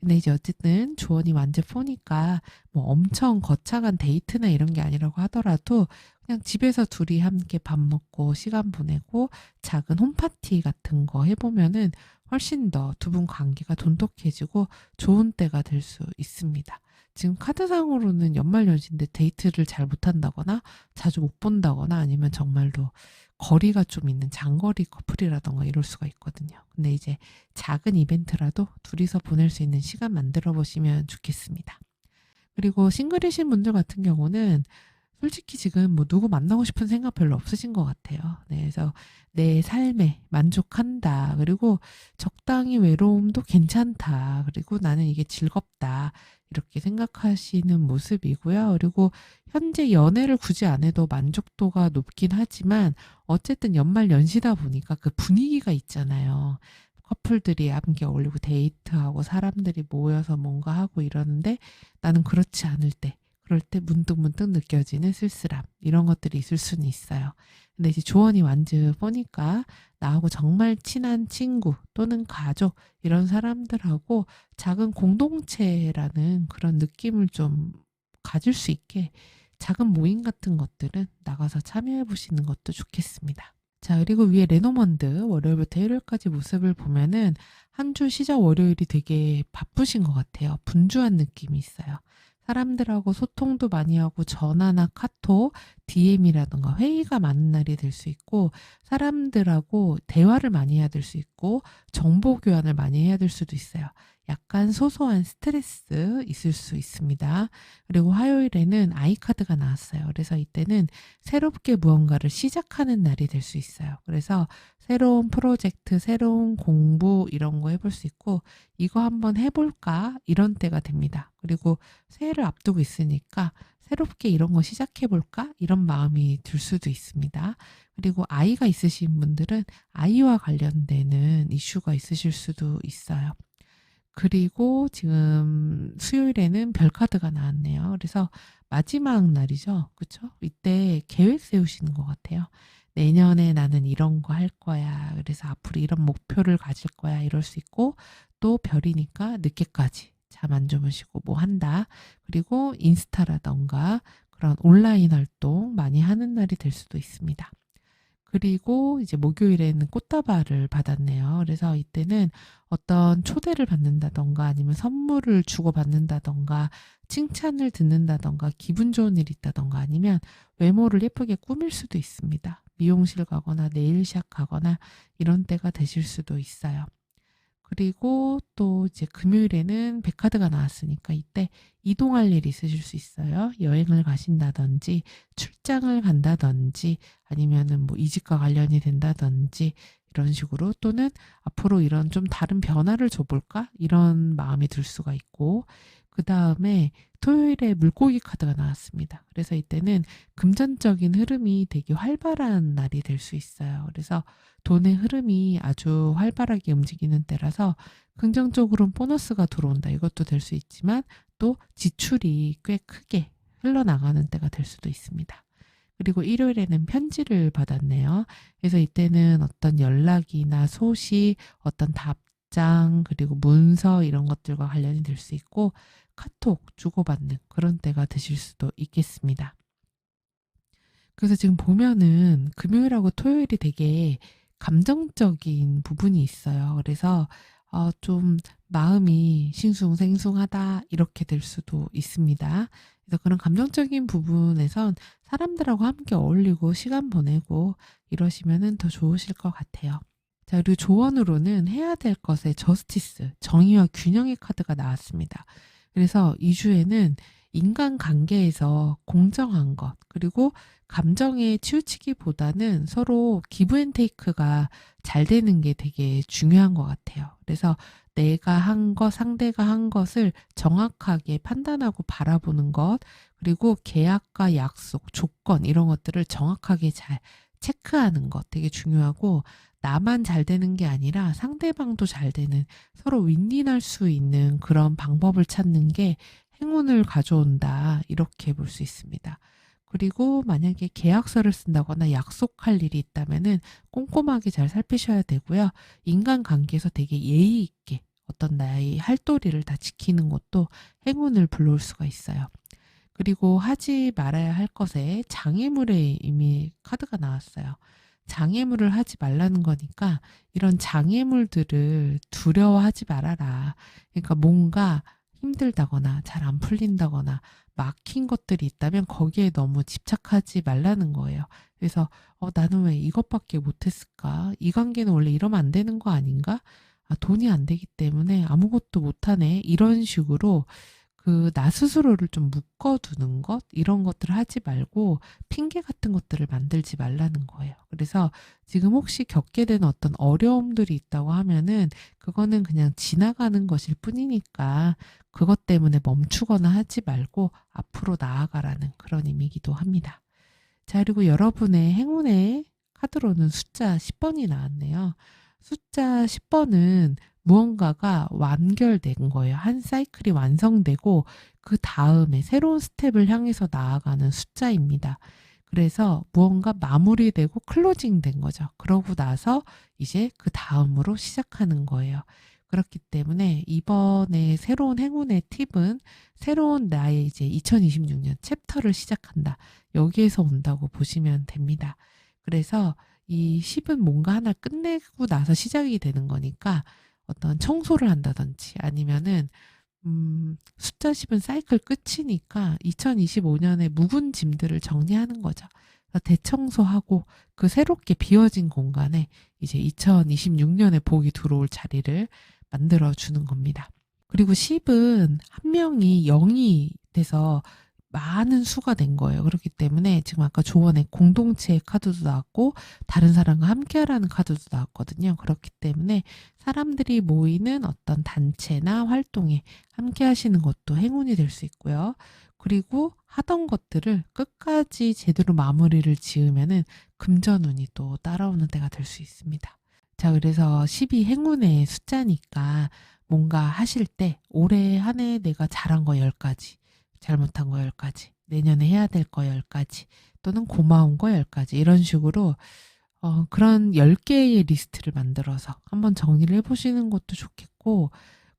S1: 근데 이제 어쨌든 조언이 완전 포니까 뭐 엄청 거창한 데이트나 이런 게 아니라고 하더라도 그냥 집에서 둘이 함께 밥 먹고 시간 보내고 작은 홈파티 같은 거 해보면은 훨씬 더 두 분 관계가 돈독해지고 좋은 때가 될 수 있습니다. 지금 카드상으로는 연말연시인데 데이트를 잘 못한다거나 자주 못 본다거나 아니면 정말로 거리가 좀 있는 장거리 커플이라던가 이럴 수가 있거든요. 근데 이제 작은 이벤트라도 둘이서 보낼 수 있는 시간 만들어 보시면 좋겠습니다. 그리고 싱글이신 분들 같은 경우는 솔직히 지금 뭐 누구 만나고 싶은 생각 별로 없으신 것 같아요. 네, 그래서 내 삶에 만족한다. 그리고 적당히 외로움도 괜찮다. 그리고 나는 이게 즐겁다. 이렇게 생각하시는 모습이고요. 그리고 현재 연애를 굳이 안 해도 만족도가 높긴 하지만 어쨌든 연말 연시다 보니까 그 분위기가 있잖아요. 커플들이 함께 어울리고 데이트하고 사람들이 모여서 뭔가 하고 이러는데 나는 그렇지 않을 때 그럴 때 문득문득 느껴지는 쓸쓸함 이런 것들이 있을 수는 있어요. 근데 이제 조언이 완전 보니까 나하고 정말 친한 친구 또는 가족 이런 사람들하고 작은 공동체라는 그런 느낌을 좀 가질 수 있게 작은 모임 같은 것들은 나가서 참여해 보시는 것도 좋겠습니다. 자, 그리고 위에 레노먼드 월요일부터 일요일까지 모습을 보면은 한 주 시작 월요일이 되게 바쁘신 것 같아요. 분주한 느낌이 있어요. 사람들하고 소통도 많이 하고 전화나 카톡, DM이라든가 회의가 많은 날이 될 수 있고 사람들하고 대화를 많이 해야 될 수 있고 정보 교환을 많이 해야 될 수도 있어요. 약간 소소한 스트레스 있을 수 있습니다. 그리고 화요일에는 아이카드가 나왔어요. 그래서 이때는 새롭게 무언가를 시작하는 날이 될 수 있어요. 그래서 새로운 프로젝트, 새로운 공부 이런 거 해볼 수 있고 이거 한번 해볼까? 이런 때가 됩니다. 그리고 새해를 앞두고 있으니까 새롭게 이런 거 시작해볼까? 이런 마음이 들 수도 있습니다. 그리고 아이가 있으신 분들은 아이와 관련되는 이슈가 있으실 수도 있어요. 그리고 지금 수요일에는 별카드가 나왔네요. 그래서 마지막 날이죠. 그쵸? 이때 계획 세우시는 것 같아요. 내년에 나는 이런 거 할 거야. 그래서 앞으로 이런 목표를 가질 거야. 이럴 수 있고 또 별이니까 늦게까지 잠 안 주무시고 뭐 한다. 그리고 인스타라던가 그런 온라인 활동 많이 하는 날이 될 수도 있습니다. 그리고 이제 목요일에는 꽃다발을 받았네요. 그래서 이때는 어떤 초대를 받는다던가 아니면 선물을 주고받는다던가 칭찬을 듣는다던가 기분 좋은 일이 있다던가 아니면 외모를 예쁘게 꾸밀 수도 있습니다. 미용실 가거나 네일샵 가거나 이런 때가 되실 수도 있어요. 그리고 또 이제 금요일에는 백화드가 나왔으니까 이때 이동할 일이 있으실 수 있어요. 여행을 가신다든지 출장을 간다든지 아니면은 뭐 이직과 관련이 된다든지 이런 식으로 또는 앞으로 이런 좀 다른 변화를 줘볼까? 이런 마음이 들 수가 있고 그 다음에 토요일에 물고기 카드가 나왔습니다. 그래서 이때는 금전적인 흐름이 되게 활발한 날이 될 수 있어요. 그래서 돈의 흐름이 아주 활발하게 움직이는 때라서 긍정적으로는 보너스가 들어온다. 이것도 될 수 있지만 또 지출이 꽤 크게 흘러나가는 때가 될 수도 있습니다. 그리고 일요일에는 편지를 받았네요. 그래서 이때는 어떤 연락이나 소식, 어떤 답장, 그리고 문서 이런 것들과 관련이 될 수 있고 카톡 주고받는 그런 때가 되실 수도 있겠습니다. 그래서 지금 보면은 금요일하고 토요일이 되게 감정적인 부분이 있어요. 그래서 좀 마음이 싱숭생숭하다 이렇게 될 수도 있습니다. 그래서 그런 감정적인 부분에선 사람들하고 함께 어울리고 시간 보내고 이러시면은 더 좋으실 것 같아요. 자, 그리고 조언으로는 해야 될 것의 저스티스, 정의와 균형의 카드가 나왔습니다. 그래서 이 주에는 인간관계에서 공정한 것, 그리고 감정에 치우치기보다는 서로 기브앤테이크가 잘 되는 게 되게 중요한 것 같아요. 그래서 내가 한 것, 상대가 한 것을 정확하게 판단하고 바라보는 것, 그리고 계약과 약속, 조건 이런 것들을 정확하게 잘 체크하는 것 되게 중요하고 나만 잘 되는 게 아니라 상대방도 잘 되는 서로 윈윈할 수 있는 그런 방법을 찾는 게 행운을 가져온다. 이렇게 볼 수 있습니다. 그리고 만약에 계약서를 쓴다거나 약속할 일이 있다면은 꼼꼼하게 잘 살피셔야 되고요. 인간관계에서 되게 예의 있게 어떤 나의 할 도리를 다 지키는 것도 행운을 불러올 수가 있어요. 그리고 하지 말아야 할 것에 장애물에 이미 카드가 나왔어요. 장애물을 하지 말라는 거니까 이런 장애물들을 두려워하지 말아라. 그러니까 뭔가 힘들다거나 잘 안 풀린다거나 막힌 것들이 있다면 거기에 너무 집착하지 말라는 거예요. 그래서 나는 왜 이것밖에 못했을까? 이 관계는 원래 이러면 안 되는 거 아닌가? 돈이 안 되기 때문에 아무것도 못하네. 이런 식으로 나 스스로를 좀 묶어두는 것, 이런 것들을 하지 말고 핑계 같은 것들을 만들지 말라는 거예요. 그래서 지금 혹시 겪게 되는 어떤 어려움들이 있다고 하면은 그거는 그냥 지나가는 것일 뿐이니까 그것 때문에 멈추거나 하지 말고 앞으로 나아가라는 그런 의미이기도 합니다. 자, 그리고 여러분의 행운의 카드로는 숫자 10번이 나왔네요. 숫자 10번은 무언가가 완결된 거예요. 한 사이클이 완성되고 그 다음에 새로운 스텝을 향해서 나아가는 숫자입니다. 그래서 무언가 마무리되고 클로징 된 거죠. 그러고 나서 이제 그 다음으로 시작하는 거예요. 그렇기 때문에 이번에 새로운 행운의 팁은 새로운 나의 이제 2026년 챕터를 시작한다. 여기에서 온다고 보시면 됩니다. 그래서 이 10은 뭔가 하나 끝내고 나서 시작이 되는 거니까 어떤 청소를 한다든지 아니면은 숫자 10은 사이클 끝이니까 2025년에 묵은 짐들을 정리하는 거죠. 그래서 대청소하고 그 새롭게 비워진 공간에 이제 2026년에 복이 들어올 자리를 만들어 주는 겁니다. 그리고 10은 한 명이 0이 돼서 많은 수가 된 거예요. 그렇기 때문에 지금 아까 조언의 공동체의 카드도 나왔고 다른 사람과 함께하라는 카드도 나왔거든요. 그렇기 때문에 사람들이 모이는 어떤 단체나 활동에 함께 하시는 것도 행운이 될 수 있고요. 그리고 하던 것들을 끝까지 제대로 마무리를 지으면은 금전운이 또 따라오는 때가 될 수 있습니다. 자, 그래서 10이 행운의 숫자니까 뭔가 하실 때 올해 한 해 내가 잘한 거 10가지, 잘못한 거 10가지, 내년에 해야 될 거 10가지, 또는 고마운 거 10가지, 이런 식으로 그런 10개의 리스트를 만들어서 한번 정리를 해보시는 것도 좋겠고,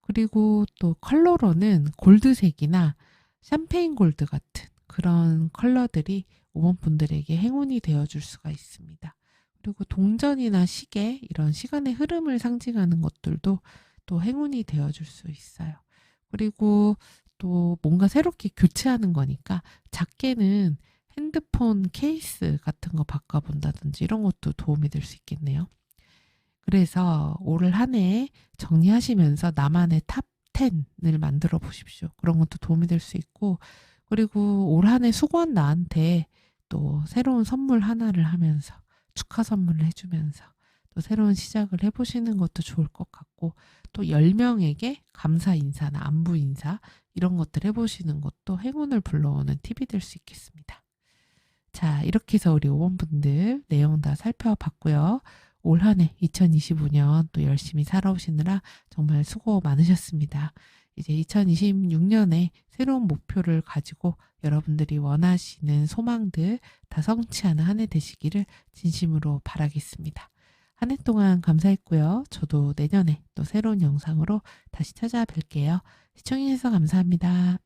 S1: 그리고 또 컬러로는 골드색이나 샴페인 골드 같은 그런 컬러들이 5번 분들에게 행운이 되어줄 수가 있습니다. 그리고 동전이나 시계, 이런 시간의 흐름을 상징하는 것들도 또 행운이 되어줄 수 있어요. 그리고 또 뭔가 새롭게 교체하는 거니까 작게는 핸드폰 케이스 같은 거 바꿔본다든지 이런 것도 도움이 될 수 있겠네요. 그래서 올 한 해 정리하시면서 나만의 탑 10을 만들어 보십시오. 그런 것도 도움이 될 수 있고, 그리고 올 한 해 수고한 나한테 또 새로운 선물 하나를 하면서 축하 선물을 해주면서 또 새로운 시작을 해보시는 것도 좋을 것 같고, 또 10명에게 감사 인사나 안부 인사 이런 것들 해보시는 것도 행운을 불러오는 팁이 될 수 있겠습니다. 자, 이렇게 해서 우리 5번 분들 내용 다 살펴봤고요. 올 한 해 2025년 또 열심히 살아오시느라 정말 수고 많으셨습니다. 이제 2026년에 새로운 목표를 가지고 여러분들이 원하시는 소망들 다 성취하는 한 해 되시기를 진심으로 바라겠습니다. 한 해 동안 감사했고요. 저도 내년에 또 새로운 영상으로 다시 찾아뵐게요. 시청해주셔서 감사합니다.